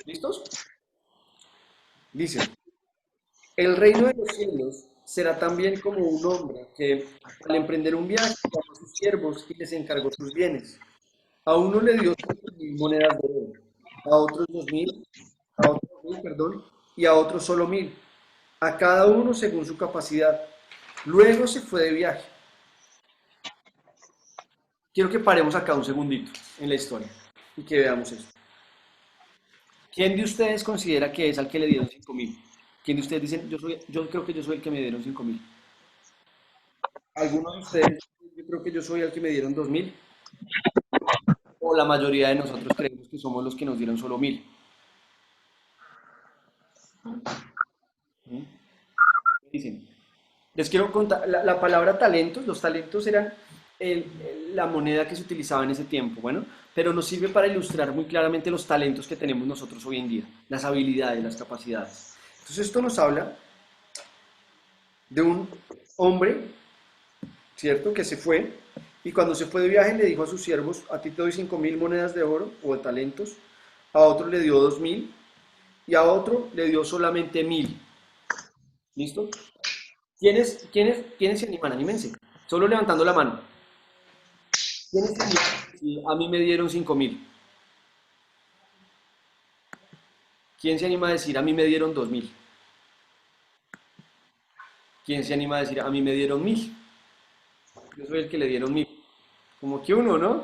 ¿Listos? Dice, el reino de los cielos será también como un hombre que al emprender un viaje llamó a sus siervos y les encargó sus bienes. A uno le dio 5.000 monedas de oro, a otros 2.000, a otros 1.000, perdón, y a otros solo 1.000, a cada uno según su capacidad. Luego se fue de viaje. Quiero que paremos acá un segundito en la historia y que veamos esto. ¿Quién de ustedes considera que es al que le dieron 5.000? ¿Quién de ustedes dicen, yo creo que yo soy el que me dieron 5.000? ¿Alguno de ustedes, yo creo que yo soy el que me dieron 2.000? ¿O la mayoría de nosotros creemos que somos los que nos dieron solo 1.000? ¿Mm? Dicen, les quiero contar, la palabra talentos, los talentos eran la moneda que se utilizaba en ese tiempo, bueno, pero nos sirve para ilustrar muy claramente los talentos que tenemos nosotros hoy en día, las habilidades, las capacidades. Entonces esto nos habla de un hombre, ¿cierto?, que se fue, y cuando se fue de viaje le dijo a sus siervos, a ti te doy 5.000 monedas de oro o de talentos, a otro le dio 2.000 y a otro le dio solamente 1.000. ¿Listo? ¿Quiénes se animan? Anímense. Solo levantando la mano. ¿Quiénes se animan? Sí, a mí me dieron 5.000. ¿Quién se anima a decir a mí me dieron 2.000? ¿Quién se anima a decir a mí me dieron 1.000? Yo soy el que le dieron 1.000. Como que uno, ¿no?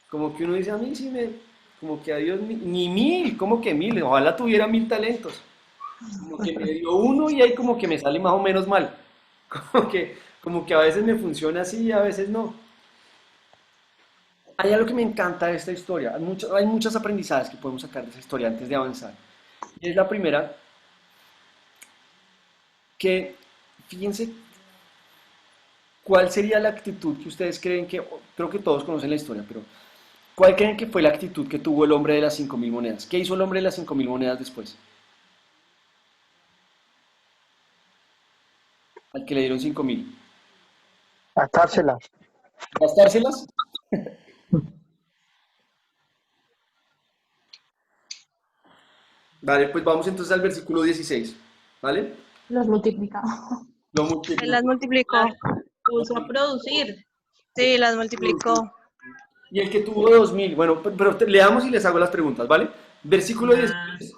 Como que uno dice a mí sí me... Como que a Dios ni 1.000, como que 1.000. Ojalá tuviera 1.000 talentos. Como que me dio uno y ahí como que me sale más o menos mal. Como que a veces me funciona así y a veces no. Hay algo que me encanta de esta historia. Hay muchos aprendizajes que podemos sacar de esa historia antes de avanzar. Y es la primera, que fíjense cuál sería la actitud que ustedes creen que, creo que todos conocen la historia, pero ¿cuál creen que fue la actitud que tuvo el hombre de las 5.000 monedas? ¿Qué hizo el hombre de las 5.000 monedas después? Al que le dieron 5.000. Gastárselas. ¿Gastárselas? Vale, pues vamos entonces al versículo 16, ¿vale? Los multiplicó. Lo Él multiplicó. las multiplicó. Puso a producir. Sí, las multiplicó. Y el que tuvo 2.000, bueno, pero leamos y les hago las preguntas, ¿vale? Versículo 16.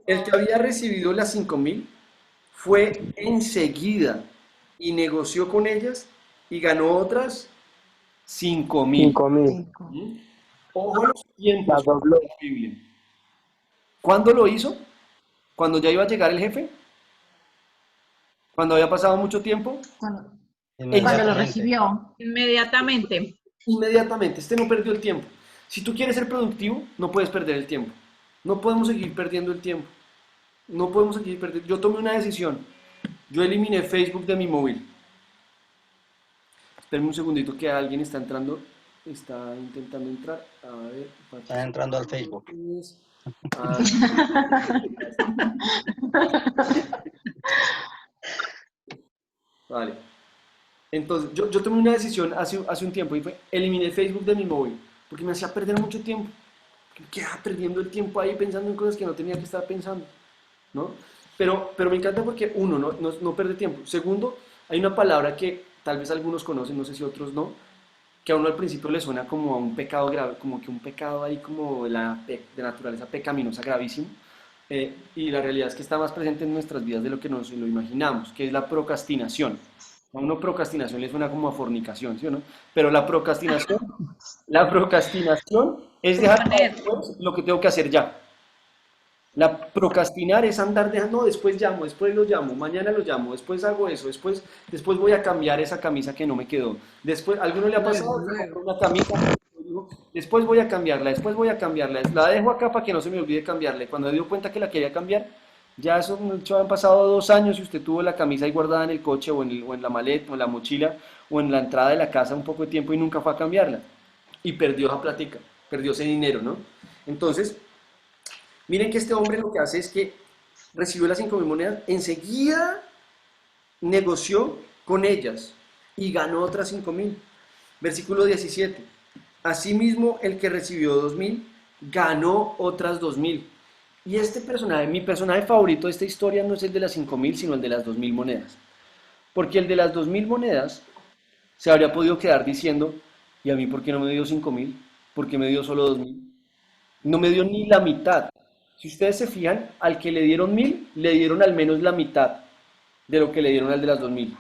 El que había recibido las 5.000 fue enseguida y negoció con ellas y ganó otras 5.000. 5.000. Ojo a los tiempos Las dobló. de la Biblia. ¿Cuándo lo hizo? ¿Cuando ya iba a llegar el jefe? ¿Cuando había pasado mucho tiempo? Cuando lo Inmediatamente. recibió. Inmediatamente. Inmediatamente. Este no perdió el tiempo. Si tú quieres ser productivo, no puedes perder el tiempo. No podemos seguir perdiendo el tiempo. No podemos seguir perdiendo. Yo tomé una decisión. Yo eliminé Facebook de mi móvil. Espérenme un segundito que alguien está entrando. Está intentando entrar. A ver. Está entrando al Facebook. Ah, vale. Entonces, yo tomé una decisión hace un tiempo y fue eliminé Facebook de mi móvil porque me hacía perder mucho tiempo. Quedaba perdiendo el tiempo ahí pensando en cosas que no tenía que estar pensando, ¿no? Pero me encanta porque, uno, no pierde tiempo. Segundo, hay una palabra que tal vez algunos conocen, no sé si otros no, que a uno al principio le suena como a un pecado grave, como que un pecado ahí como de naturaleza pecaminosa gravísimo. Y la realidad es que está más presente en nuestras vidas de lo que nos lo imaginamos, que es la procrastinación. A uno procrastinación le suena como a fornicación, ¿sí o no? Pero la procrastinación es dejar para después lo que tengo que hacer ya. Procrastinar es andar dejando, no, después llamo, después lo llamo, mañana lo llamo, después hago eso, después voy a cambiar esa camisa que no me quedó. Después, ¿a alguno le ha pasado? Una camisa, después voy a cambiarla, la dejo acá para que no se me olvide cambiarla. Y cuando me dio cuenta que la quería cambiar, ya eso han pasado 2 años y usted tuvo la camisa ahí guardada en el coche o en la maleta o en la mochila o en la entrada de la casa un poco de tiempo y nunca fue a cambiarla. Y perdió esa plática, perdió ese dinero, ¿no? Entonces, miren que este hombre lo que hace es que recibió las 5.000 monedas, enseguida negoció con ellas y ganó otras 5.000. Versículo 17. Asimismo, el que recibió 2.000, ganó otras 2.000. Y este personaje, mi personaje favorito de esta historia no es el de las 5.000, sino el de las 2.000 monedas. Porque el de las 2.000 monedas se habría podido quedar diciendo, ¿y a mí por qué no me dio 5.000? ¿Por qué me dio solo 2.000? No me dio ni la mitad. Si ustedes se fijan, al que le dieron 1.000, le dieron al menos la mitad de lo que le dieron al de las 2.000.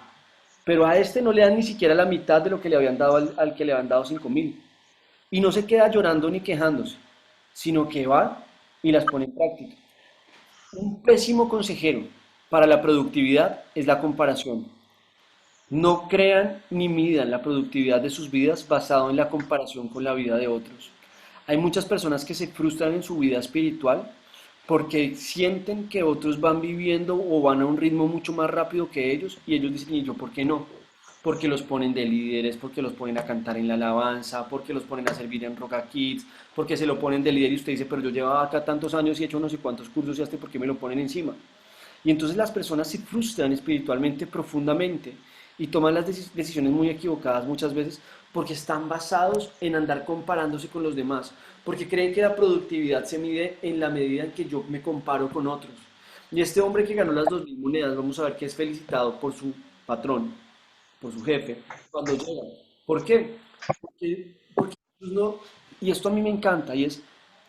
Pero a este no le dan ni siquiera la mitad de lo que le habían dado al que le habían dado 5.000. Y no se queda llorando ni quejándose, sino que va y las pone en práctica. Un pésimo consejero para la productividad es la comparación. No crean ni midan la productividad de sus vidas basado en la comparación con la vida de otros. Hay muchas personas que se frustran en su vida espiritual porque sienten que otros van viviendo o van a un ritmo mucho más rápido que ellos y ellos dicen, ¿y yo por qué no? Porque los ponen de líderes, porque los ponen a cantar en la alabanza, porque los ponen a servir en Roca Kids, porque se lo ponen de líder y usted dice, pero yo llevaba acá tantos años y he hecho no sé cuántos cursos y hasta ¿por qué me lo ponen encima? Y entonces las personas se frustran espiritualmente profundamente y toman las decisiones muy equivocadas muchas veces porque están basados en andar comparándose con los demás, porque creen que la productividad se mide en la medida en que yo me comparo con otros. Y este hombre que ganó las 2.000 monedas, vamos a ver que es felicitado por su patrón, por su jefe, cuando llega. ¿Por qué? Porque Dios no, y esto a mí me encanta, y es,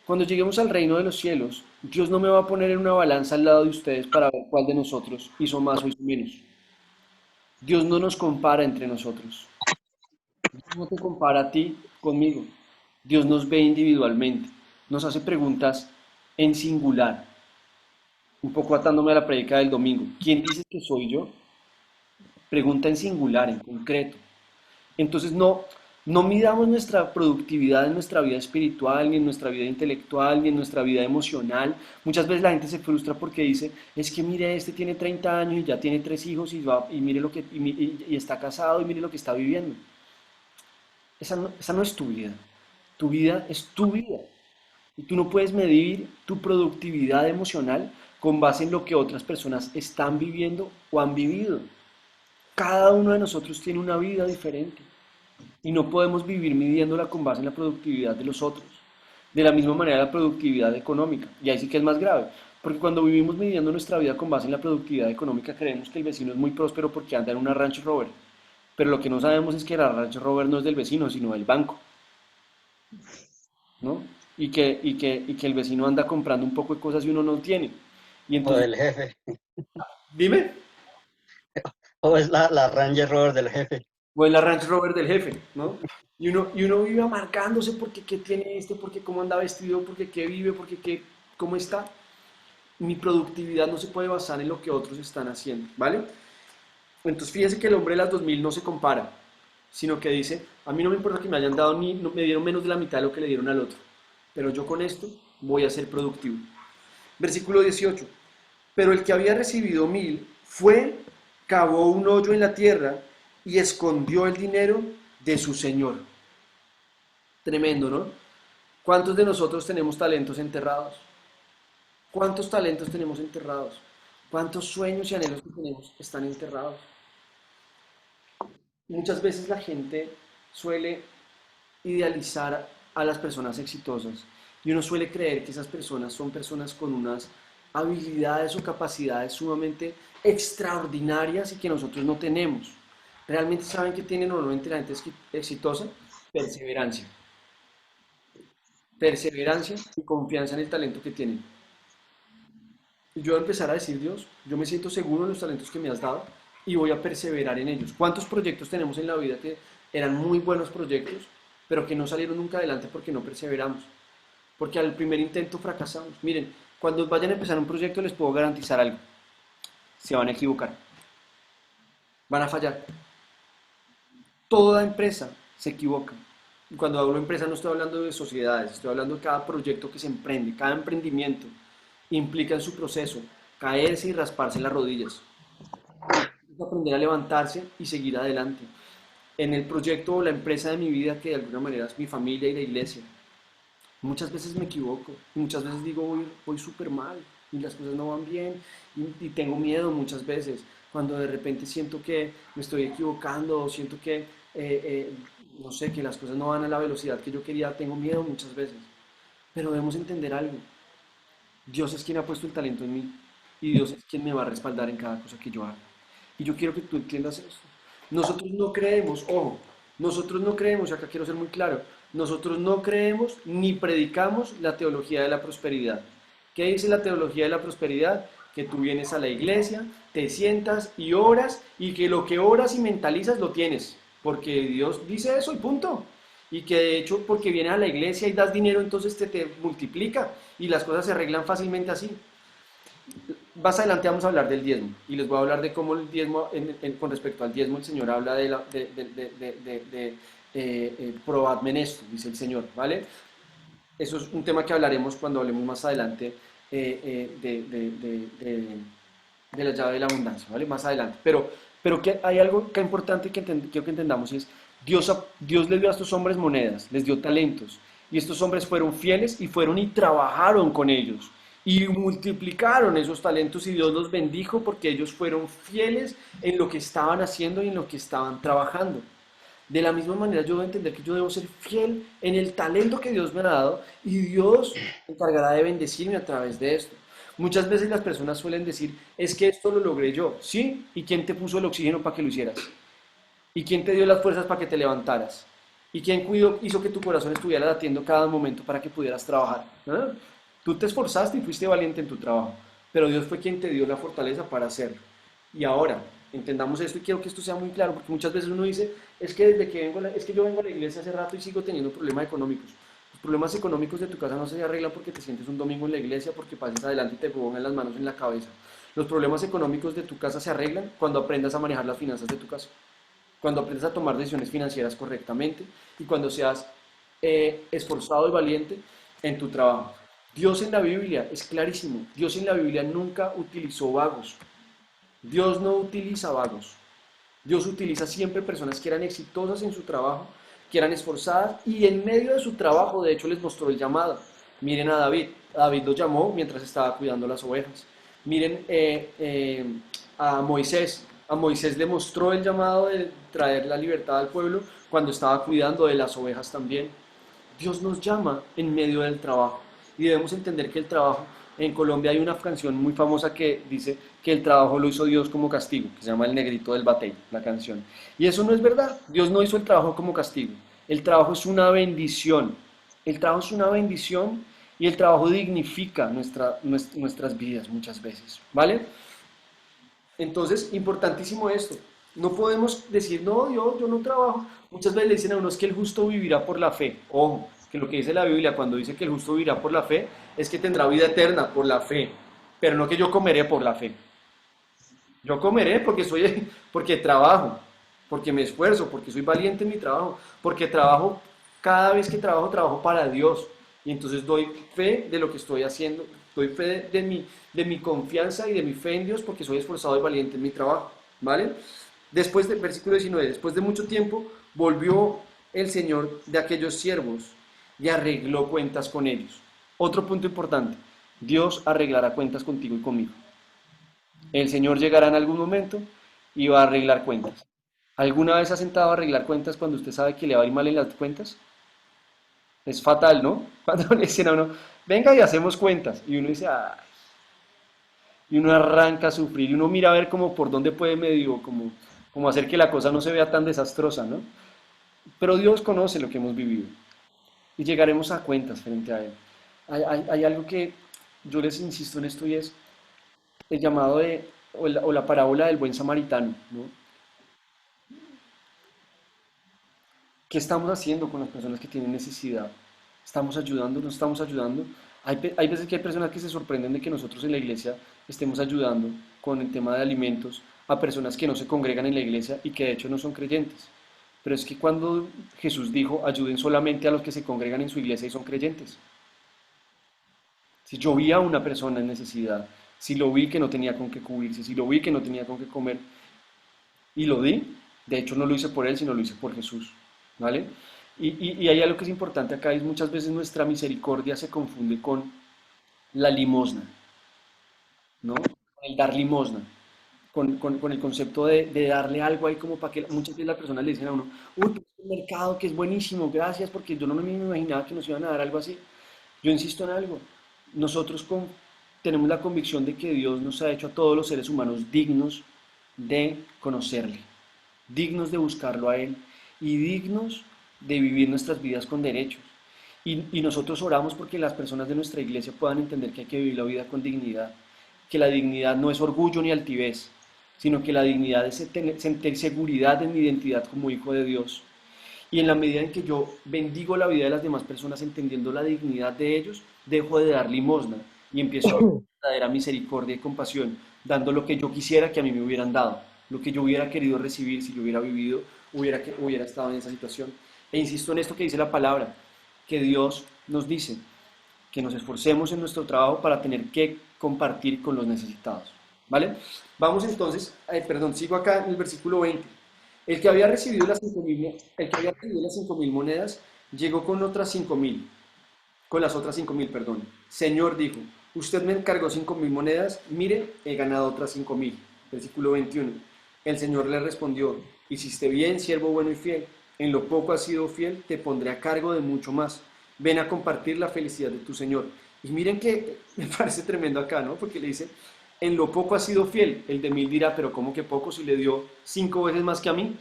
cuando lleguemos al reino de los cielos, Dios no me va a poner en una balanza al lado de ustedes para ver cuál de nosotros hizo más o hizo menos. Dios no nos compara entre nosotros. Dios no te compara a ti conmigo. Dios nos ve individualmente. Nos hace preguntas en singular. Un poco atándome a la prédica del domingo. ¿Quién dices que soy yo? Pregunta en singular, en concreto. Entonces no midamos nuestra productividad en nuestra vida espiritual, ni en nuestra vida intelectual, ni en nuestra vida emocional. Muchas veces la gente se frustra porque dice, es que mire, este tiene 30 años y ya tiene 3 hijos y mire lo que, y está casado y mire lo que está viviendo. Esa no es tu vida. Tu vida es tu vida. Y tú no puedes medir tu productividad emocional con base en lo que otras personas están viviendo o han vivido. Cada uno de nosotros tiene una vida diferente y no podemos vivir midiéndola con base en la productividad de los otros. De la misma manera la productividad económica, y ahí sí que es más grave, porque cuando vivimos midiendo nuestra vida con base en la productividad económica creemos que el vecino es muy próspero porque anda en una Range Rover, pero lo que no sabemos es que la Range Rover no es del vecino, sino del banco, ¿no? Y que el vecino anda comprando un poco de cosas y uno no tiene. Y O entonces, del jefe. dime. O es la Ranger Rover del jefe. O en la Range Rover del jefe, ¿no? Y uno vive amargándose porque qué tiene este, porque cómo anda vestido, porque qué vive, porque qué, cómo está. Mi productividad no se puede basar en lo que otros están haciendo, ¿vale? Entonces fíjense que el hombre de las 2.000 no se compara, sino que dice, a mí no me importa que me hayan dado me dieron menos de la mitad de lo que le dieron al otro, pero yo con esto voy a ser productivo. Versículo 18. Pero el que había recibido 1.000 fue, cavó un hoyo en la tierra y escondió el dinero de su señor. Tremendo, ¿no? ¿Cuántos de nosotros tenemos talentos enterrados? ¿Cuántos talentos tenemos enterrados? ¿Cuántos sueños y anhelos que tenemos están enterrados? Muchas veces la gente suele idealizar a las personas exitosas y uno suele creer que esas personas son personas con unas habilidades o capacidades sumamente extraordinarias y que nosotros no tenemos. ¿Realmente saben qué tiene normalmente la gente exitosa? Perseverancia. Perseverancia y confianza en el talento que tienen. Y yo voy a empezar a decir, Dios, yo me siento seguro en los talentos que me has dado y voy a perseverar en ellos. ¿Cuántos proyectos tenemos en la vida que eran muy buenos proyectos, pero que no salieron nunca adelante porque no perseveramos? Porque al primer intento fracasamos. Miren, cuando vayan a empezar un proyecto les puedo garantizar algo. Se van a equivocar. Van a fallar. Toda empresa se equivoca. Y cuando hablo de empresa no estoy hablando de sociedades, estoy hablando de cada proyecto que se emprende, cada emprendimiento implica en su proceso caerse y rasparse las rodillas. Es aprender a levantarse y seguir adelante. En el proyecto o la empresa de mi vida, que de alguna manera es mi familia y la iglesia, Muchas veces me equivoco, y muchas veces digo voy súper mal y las cosas no van bien y tengo miedo muchas veces cuando de repente siento que me estoy equivocando o siento que, no sé, que las cosas no van a la velocidad que yo quería, tengo miedo muchas veces. Pero debemos entender algo, Dios es quien ha puesto el talento en mí y Dios es quien me va a respaldar en cada cosa que yo haga. Y yo quiero que tú entiendas eso. Nosotros no creemos, ojo, nosotros no creemos, y acá quiero ser muy claro, nosotros no creemos ni predicamos la teología de la prosperidad. ¿Qué dice la teología de la prosperidad? Que tú vienes a la iglesia, te sientas y oras y que lo que oras y mentalizas lo tienes, porque Dios dice eso y punto. Y que de hecho porque vienes a la iglesia y das dinero entonces te multiplica y las cosas se arreglan fácilmente así. Más adelante vamos a hablar del diezmo y les voy a hablar de cómo el diezmo, con respecto al diezmo, el Señor habla probadme en esto, dice el Señor, ¿vale? Eso es un tema que hablaremos cuando hablemos más adelante de la llave de la abundancia, ¿vale? Más adelante. Pero que hay algo que es importante que quiero que entendamos y es, Dios les dio a estos hombres monedas, les dio talentos, y estos hombres fueron fieles y fueron y trabajaron con ellos. Y multiplicaron esos talentos y Dios los bendijo porque ellos fueron fieles en lo que estaban haciendo y en lo que estaban trabajando. De la misma manera yo debo entender que yo debo ser fiel en el talento que Dios me ha dado y Dios se encargará de bendecirme a través de esto. Muchas veces las personas suelen decir, es que esto lo logré yo, ¿sí? ¿Y quién te puso el oxígeno para que lo hicieras? ¿Y quién te dio las fuerzas para que te levantaras? ¿Y quién hizo que tu corazón estuviera latiendo cada momento para que pudieras trabajar? ¿Ah? Tú te esforzaste y fuiste valiente en tu trabajo, pero Dios fue quien te dio la fortaleza para hacerlo. Y ahora, entendamos esto y quiero que esto sea muy claro, porque muchas veces uno dice, es que yo vengo a la iglesia hace rato y sigo teniendo problemas económicos. Los problemas económicos de tu casa no se arreglan porque te sientes un domingo en la iglesia, porque pases adelante y te pongan las manos en la cabeza. Los problemas económicos de tu casa se arreglan cuando aprendas a manejar las finanzas de tu casa, cuando aprendas a tomar decisiones financieras correctamente y cuando seas esforzado y valiente en tu trabajo. Dios en la Biblia es clarísimo. Dios en la Biblia nunca utilizó vagos. Dios no utiliza vagos. Dios utiliza siempre personas que eran exitosas en su trabajo, que eran esforzadas y en medio de su trabajo, de hecho, les mostró el llamado. Miren a David. David lo llamó mientras estaba cuidando las ovejas. Miren a Moisés. A Moisés le mostró el llamado de traer la libertad al pueblo cuando estaba cuidando de las ovejas también. Dios nos llama en medio del trabajo. Y debemos entender que el trabajo, en Colombia hay una canción muy famosa que dice que el trabajo lo hizo Dios como castigo, que se llama El Negrito del Batey, la canción. Y eso no es verdad, Dios no hizo el trabajo como castigo, el trabajo es una bendición, el trabajo es una bendición y el trabajo dignifica nuestras vidas muchas veces, ¿vale? Entonces, importantísimo esto, no podemos decir, no, yo no trabajo, muchas veces le dicen a uno es que el justo vivirá por la fe, ojo, que lo que dice la Biblia cuando dice que el justo vivirá por la fe, es que tendrá vida eterna por la fe, pero no que yo comeré por la fe. Yo comeré porque trabajo, porque me esfuerzo, porque soy valiente en mi trabajo, porque trabajo, cada vez que trabajo para Dios, y entonces doy fe de lo que estoy haciendo, doy fe de mi confianza y de mi fe en Dios, porque soy esforzado y valiente en mi trabajo, ¿vale? Después del versículo 19, después de mucho tiempo, volvió el Señor de aquellos siervos y arregló cuentas con ellos. Otro punto importante, Dios arreglará cuentas contigo y conmigo. El Señor llegará en algún momento y va a arreglar cuentas. ¿Alguna vez ha sentado a arreglar cuentas cuando usted sabe que le va a ir mal en las cuentas? Es fatal, ¿no? Cuando le dicen a uno, venga y hacemos cuentas, y uno dice, ay, y uno arranca a sufrir, y uno mira a ver como por dónde puede medio, como hacer que la cosa no se vea tan desastrosa, ¿no? Pero Dios conoce lo que hemos vivido. Y llegaremos a cuentas frente a Él. Hay algo que yo les insisto en esto y es el llamado o la parábola del buen samaritano, ¿no? ¿Qué estamos haciendo con las personas que tienen necesidad? ¿Estamos ayudando? ¿No estamos ayudando? Hay veces que hay personas que se sorprenden de que nosotros en la iglesia estemos ayudando con el tema de alimentos a personas que no se congregan en la iglesia y que de hecho no son creyentes. Pero es que cuando Jesús dijo, ayuden solamente a los que se congregan en su iglesia y son creyentes. Si yo vi a una persona en necesidad, si lo vi que no tenía con qué cubrirse, si lo vi que no tenía con qué comer, y lo di, de hecho no lo hice por él, sino lo hice por Jesús, ¿vale? Y hay algo que es importante acá, es muchas veces nuestra misericordia se confunde con la limosna, ¿no? El dar limosna, con el concepto de darle algo ahí como para que muchas veces las personas le dicen a uno, uy, pero es un mercado que es buenísimo, gracias, porque yo no me imaginaba que nos iban a dar algo así. Yo insisto en algo, nosotros tenemos la convicción de que Dios nos ha hecho a todos los seres humanos dignos de conocerle, dignos de buscarlo a Él y dignos de vivir nuestras vidas con derechos. Y nosotros oramos porque las personas de nuestra iglesia puedan entender que hay que vivir la vida con dignidad, que la dignidad no es orgullo ni altivez, sino que la dignidad es sentir seguridad en mi identidad como hijo de Dios. Y en la medida en que yo bendigo la vida de las demás personas entendiendo la dignidad de ellos, dejo de dar limosna y empiezo a dar verdadera misericordia y compasión, dando lo que yo quisiera que a mí me hubieran dado, lo que yo hubiera querido recibir si yo hubiera vivido, hubiera estado en esa situación. E insisto en esto que dice la palabra, que Dios nos dice que nos esforcemos en nuestro trabajo para tener que compartir con los necesitados. ¿Vale? Vamos entonces, sigo acá en el versículo 20. El que había recibido las 5.000 monedas, llegó con otras 5.000, con las otras 5.000, perdón. Señor dijo, usted me encargó 5.000 monedas, mire, he ganado otras 5.000. Versículo 21. El Señor le respondió, hiciste bien, siervo bueno y fiel. En lo poco has sido fiel, te pondré a cargo de mucho más. Ven a compartir la felicidad de tu Señor. Y miren que me parece tremendo acá, ¿no? Porque le dice, en lo poco has sido fiel. El de 1.000 dirá, pero ¿cómo que poco si le dio 5 veces más que a mí?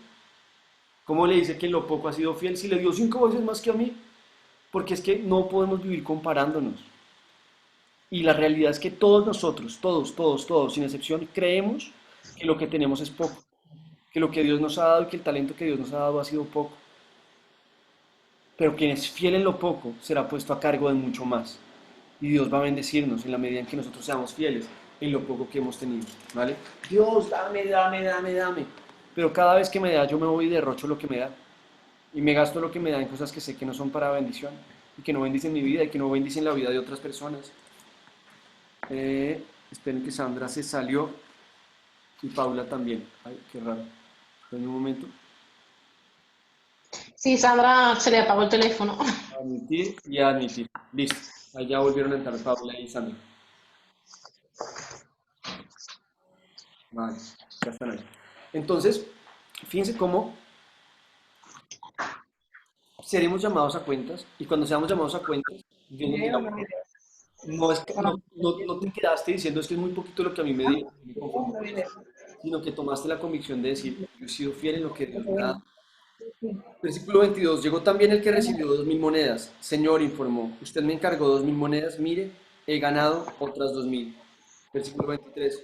¿Cómo le dice que en lo poco ha sido fiel si le dio 5 veces más que a mí? Porque es que no podemos vivir comparándonos. Y la realidad es que todos nosotros, todos, sin excepción, creemos que lo que tenemos es poco, que lo que Dios nos ha dado y que el talento que Dios nos ha dado ha sido poco. Pero quien es fiel en lo poco será puesto a cargo de mucho más. Y Dios va a bendecirnos en la medida en que nosotros seamos fieles en lo poco que hemos tenido, ¿vale? Dios, dame. Pero cada vez que me da, yo me voy y derrocho lo que me da. Y me gasto lo que me da en cosas que sé que no son para bendición. Y que no bendicen mi vida y que no bendicen la vida de otras personas. Esperen que Sandra se salió. Y Paula también. Ay, qué raro. Esperen un momento. Sí, Sandra se le apagó el teléfono. Admitir y admitir. Listo. Ahí ya volvieron a entrar Paula y Sandra. Vale, ya están ahí. Entonces, fíjense cómo seremos llamados a cuentas y cuando seamos llamados a cuentas, Dios nos dirá, no te quedaste diciendo es que es muy poquito lo que a mí me dio, sino que tomaste la convicción de decir, yo he sido fiel en lo que Dios me ha dado. Versículo 22, llegó también el que recibió 2.000 monedas. Señor, informó, usted me encargó 2.000 monedas, mire, he ganado otras 2.000. Versículo 23,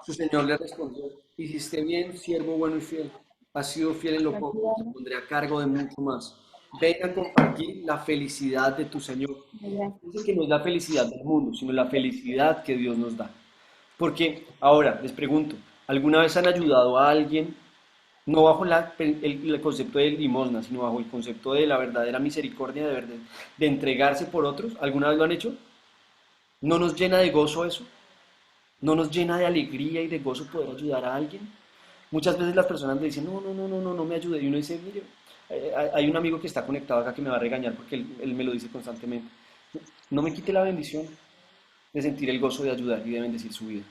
su señor le respondió, hiciste bien, siervo bueno y fiel, has sido fiel en lo poco, te pondré a cargo de mucho más. Ven a compartir la felicidad de tu Señor. Dice que no es la felicidad del mundo, sino la felicidad que Dios nos da. Porque, ahora, les pregunto, ¿alguna vez han ayudado a alguien? No bajo el concepto de limosna, sino bajo el concepto de la verdadera misericordia, de entregarse por otros. ¿Alguna vez lo han hecho? ¿No nos llena de gozo eso? ¿No nos llena de alegría y de gozo poder ayudar a alguien? Muchas veces las personas me dicen, no me ayude. Y uno dice, mire, hay un amigo que está conectado acá que me va a regañar porque él me lo dice constantemente. No me quite la bendición de sentir el gozo de ayudar y de bendecir su vida.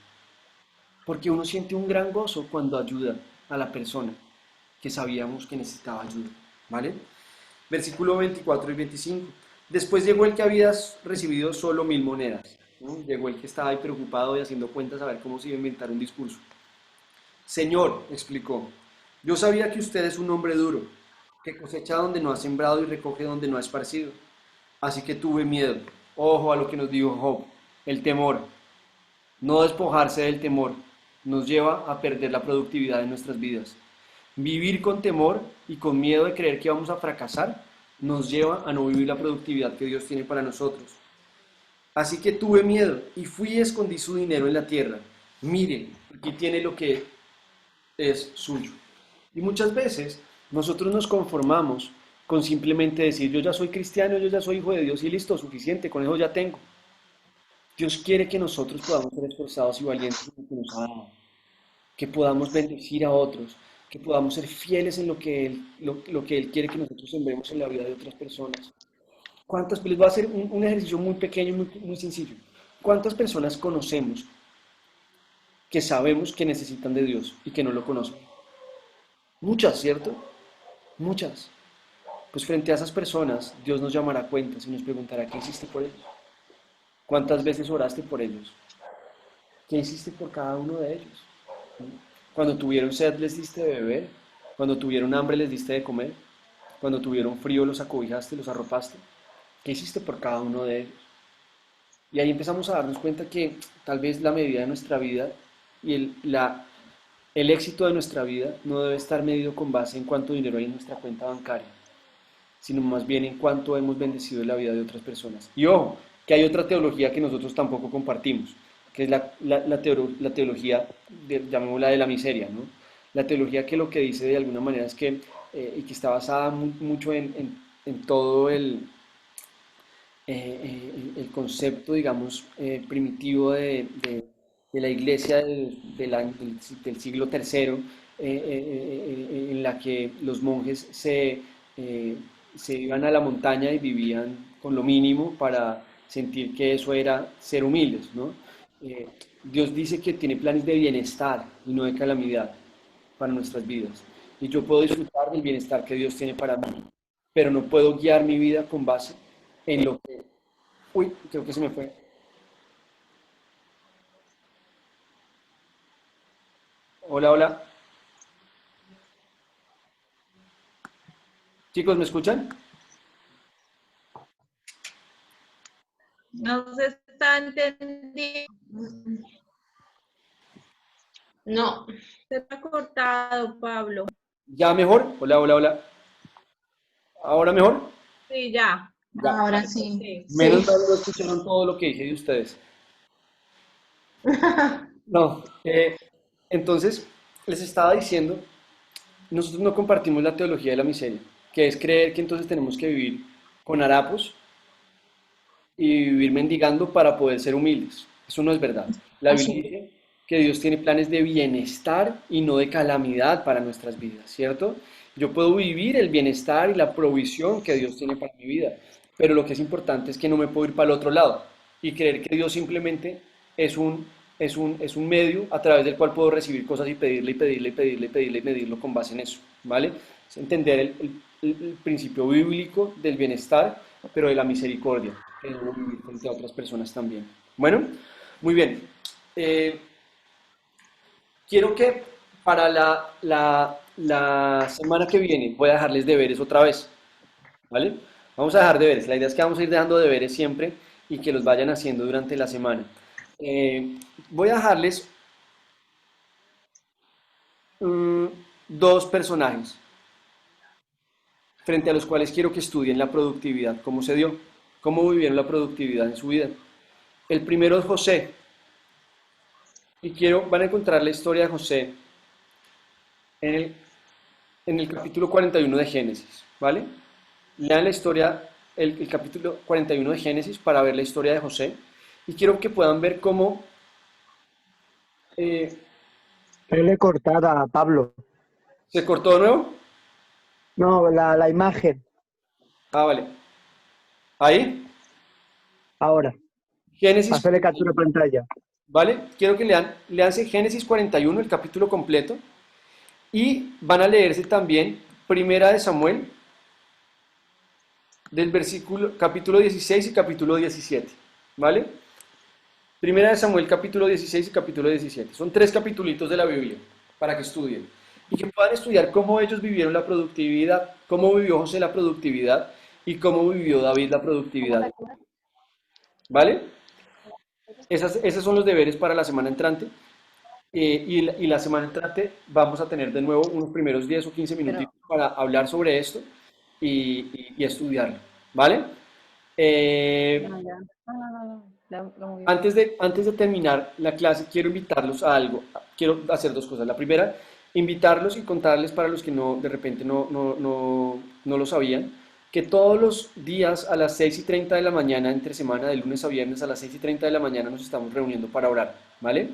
Porque uno siente un gran gozo cuando ayuda a la persona que sabíamos que necesitaba ayuda, ¿vale? Versículo 24 y 25. Después llegó el que había recibido solo 1.000 monedas, ¿no? Llegó el que estaba ahí preocupado y haciendo cuentas a ver cómo se iba a inventar un discurso. Señor, explicó, yo sabía que usted es un hombre duro, que cosecha donde no ha sembrado y recoge donde no ha esparcido. Así que tuve miedo. Ojo a lo que nos dijo Job, el temor. No despojarse del temor nos lleva a perder la productividad de nuestras vidas. Vivir con temor y con miedo de creer que vamos a fracasar nos lleva a no vivir la productividad que Dios tiene para nosotros. Así que tuve miedo y fui y escondí su dinero en la tierra. Mire, aquí tiene lo que es suyo. Y muchas veces nosotros nos conformamos con simplemente decir, yo ya soy cristiano, yo ya soy hijo de Dios y listo, suficiente, con eso ya tengo. Dios quiere que nosotros podamos ser esforzados y valientes en lo que nos ha dado, que podamos bendecir a otros, que podamos ser fieles en lo que Él quiere que nosotros sembremos en la vida de otras personas. Les voy a hacer un ejercicio muy pequeño, muy sencillo. ¿Cuántas personas conocemos que sabemos que necesitan de Dios y que no lo conocen? Muchas, ¿cierto? Muchas. Pues frente a esas personas, Dios nos llamará a cuentas y nos preguntará, ¿qué hiciste por ellos? ¿Cuántas veces oraste por ellos? ¿Qué hiciste por cada uno de ellos? Cuando tuvieron sed, les diste de beber. Cuando tuvieron hambre, les diste de comer. Cuando tuvieron frío, los acobijaste, los arropaste. ¿Qué hiciste por cada uno de ellos? Y ahí empezamos a darnos cuenta que tal vez la medida de nuestra vida y el éxito de nuestra vida no debe estar medido con base en cuánto dinero hay en nuestra cuenta bancaria, sino más bien en cuánto hemos bendecido la vida de otras personas. Y ojo, que hay otra teología que nosotros tampoco compartimos, que es la teología, llamémosla de la miseria, ¿no? La teología que lo que dice de alguna manera es que, y que está basada mucho en todo el concepto, digamos, primitivo de la iglesia del siglo III, en la que los monjes se iban a la montaña y vivían con lo mínimo para sentir que eso era ser humildes, ¿no? Dios dice que tiene planes de bienestar y no de calamidad para nuestras vidas. Y yo puedo disfrutar del bienestar que Dios tiene para mí, pero no puedo guiar mi vida con base en lo que... Uy, creo que se me fue. Hola, hola. Chicos, ¿me escuchan? No se está entendiendo. No. Se está cortado, Pablo. ¿Ya mejor? Hola, hola, hola. ¿Ahora mejor? Sí, ya. Ya. Ahora sí. Menos mal no escucharon todo lo que dije de ustedes. No, entonces les estaba diciendo, nosotros no compartimos la teología de la miseria, que es creer que entonces tenemos que vivir con harapos y vivir mendigando para poder ser humildes. Eso no es verdad. La Biblia dice que Dios tiene planes de bienestar y no de calamidad para nuestras vidas, ¿cierto? Yo puedo vivir el bienestar y la provisión que Dios tiene para mi vida, pero lo que es importante es que no me puedo ir para el otro lado y creer que Dios simplemente es un medio a través del cual puedo recibir cosas y pedirle y pedirle y pedirle y pedirle y medirlo con base en eso, ¿vale? Es entender el principio bíblico del bienestar, pero de la misericordia, que debo vivir frente a otras personas también. Bueno, muy bien. Quiero que para la semana que viene voy a dejarles deberes otra vez, ¿vale? Vamos a dejar deberes. La idea es que vamos a ir dejando deberes siempre y que los vayan haciendo durante la semana. Voy a dejarles dos personajes frente a los cuales quiero que estudien la productividad, cómo se dio, cómo vivieron la productividad en su vida. El primero es José. Y van a encontrar la historia de José en el capítulo 41 de Génesis, ¿vale? Lean la historia, el capítulo 41 de Génesis para ver la historia de José. Y quiero que puedan ver cómo... le cortada a Pablo. ¿Se cortó de nuevo? No, la imagen. Ah, vale. ¿Ahí? Ahora. Génesis. Hacerle captura de pantalla. ¿Vale? Quiero que leanse Génesis 41, el capítulo completo, y van a leerse también Primera de Samuel, capítulo 16 y capítulo 17, ¿vale? Primera de Samuel, capítulo 16 y capítulo 17. Son 3 capítulos de la Biblia para que estudien y que puedan estudiar cómo ellos vivieron la productividad, cómo vivió José la productividad y cómo vivió David la productividad, ¿vale? Esos son los deberes para la semana entrante. Y la semana entrante vamos a tener de nuevo unos primeros 10 o 15 minutitos para hablar sobre esto y estudiarlo, ¿vale? Antes de terminar la clase, quiero invitarlos a algo. Quiero hacer 2 cosas. La primera, invitarlos y contarles para los que de repente no lo sabían, que todos los días a las 6:30 de la mañana, entre semana, de lunes a viernes, a las 6:30 de la mañana nos estamos reuniendo para orar, ¿vale?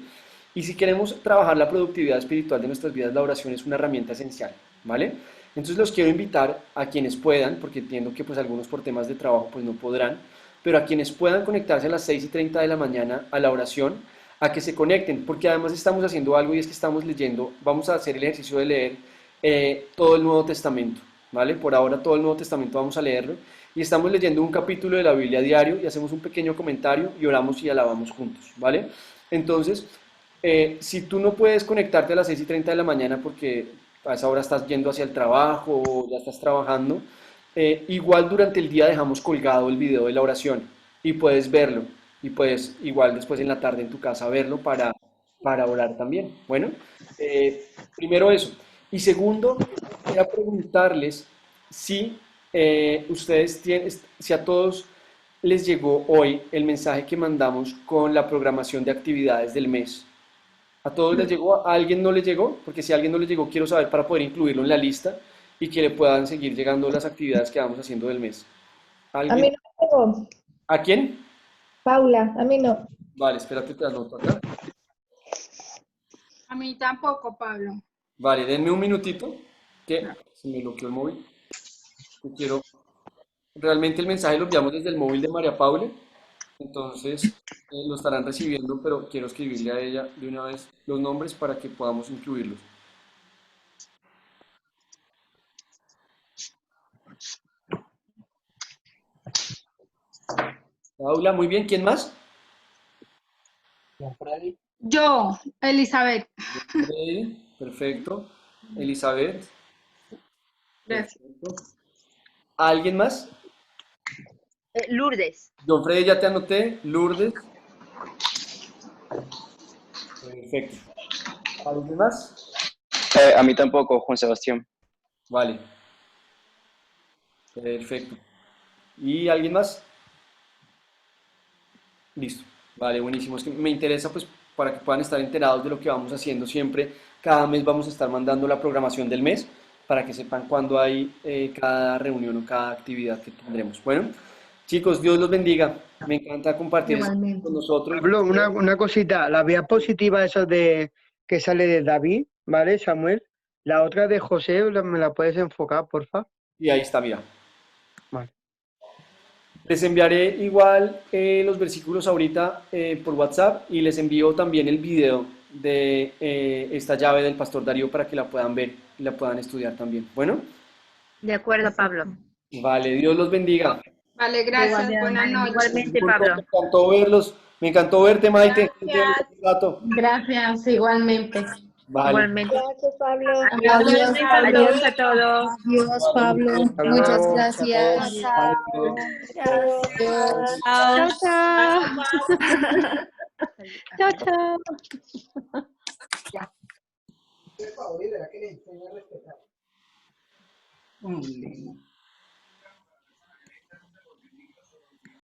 Y si queremos trabajar la productividad espiritual de nuestras vidas, la oración es una herramienta esencial, ¿vale? Entonces los quiero invitar a quienes puedan, porque entiendo que pues algunos por temas de trabajo pues no podrán, pero a quienes puedan conectarse a las 6:30 de la mañana a la oración, a que se conecten, porque además estamos haciendo algo y es que estamos leyendo, vamos a hacer el ejercicio de leer todo el Nuevo Testamento, ¿vale? Por ahora todo el Nuevo Testamento vamos a leerlo y estamos leyendo un capítulo de la Biblia diario y hacemos un pequeño comentario y oramos y alabamos juntos, ¿vale? Entonces, si tú no puedes conectarte a las 6:30 de la mañana porque a esa hora estás yendo hacia el trabajo o ya estás trabajando, igual durante el día dejamos colgado el video de la oración y puedes verlo y puedes igual después en la tarde en tu casa verlo para orar también. Bueno, primero eso. Y segundo, quería preguntarles si ustedes tienen, si a todos les llegó hoy el mensaje que mandamos con la programación de actividades del mes. ¿A todos les llegó? ¿A alguien no les llegó? Porque si a alguien no les llegó, quiero saber para poder incluirlo en la lista y que le puedan seguir llegando las actividades que vamos haciendo del mes. A mí ¿Alguien? no me llegó. ¿A quién? Paula, a mí no. Vale, espérate, te anoto acá. A mí tampoco, Pablo. Vale, denme un minutito, que se me bloqueó el móvil. Que quiero... Realmente el mensaje lo enviamos desde el móvil de María Paula, entonces lo estarán recibiendo, pero quiero escribirle a ella de una vez los nombres para que podamos incluirlos. Paula, muy bien, ¿quién más? Yo, Elizabeth. Freddy, perfecto. Elizabeth. Gracias. Perfecto. ¿Alguien más? Lourdes. Don Freddy, ya te anoté. Lourdes. Perfecto. ¿Alguien más? A mí tampoco, Juan Sebastián. Vale. Perfecto. ¿Y alguien más? Listo. Vale, buenísimo. Es que me interesa pues para que puedan estar enterados de lo que vamos haciendo siempre. Cada mes vamos a estar mandando la programación del mes para que sepan cuándo hay cada reunión o cada actividad que tendremos. Bueno, chicos, Dios los bendiga. Me encanta compartir esto con nosotros. Pablo, una cosita, la vía positiva esa de que sale de David, ¿vale, Samuel? La otra de José, ¿me la puedes enfocar, porfa? Y ahí está, mira. Vale. Les enviaré igual los versículos ahorita por WhatsApp y les envío también el video de esta llave del Pastor Darío para que la puedan ver y la puedan estudiar también. Bueno, De acuerdo, Pablo. vale, Dios los bendiga. Vale, gracias. Buenas noches. Igualmente, Pablo. Me encantó verlos, me encantó verte, Maite. Gracias, igualmente. Vale. Igualmente. Gracias, Pablo. Adiós, Pablo. Adiós a todos. Adiós, Pablo. Hasta Muchas luego. gracias. Chao. Adiós. Chao, chao. Chao, chao. Por favor, y verá que le enseña a respetar.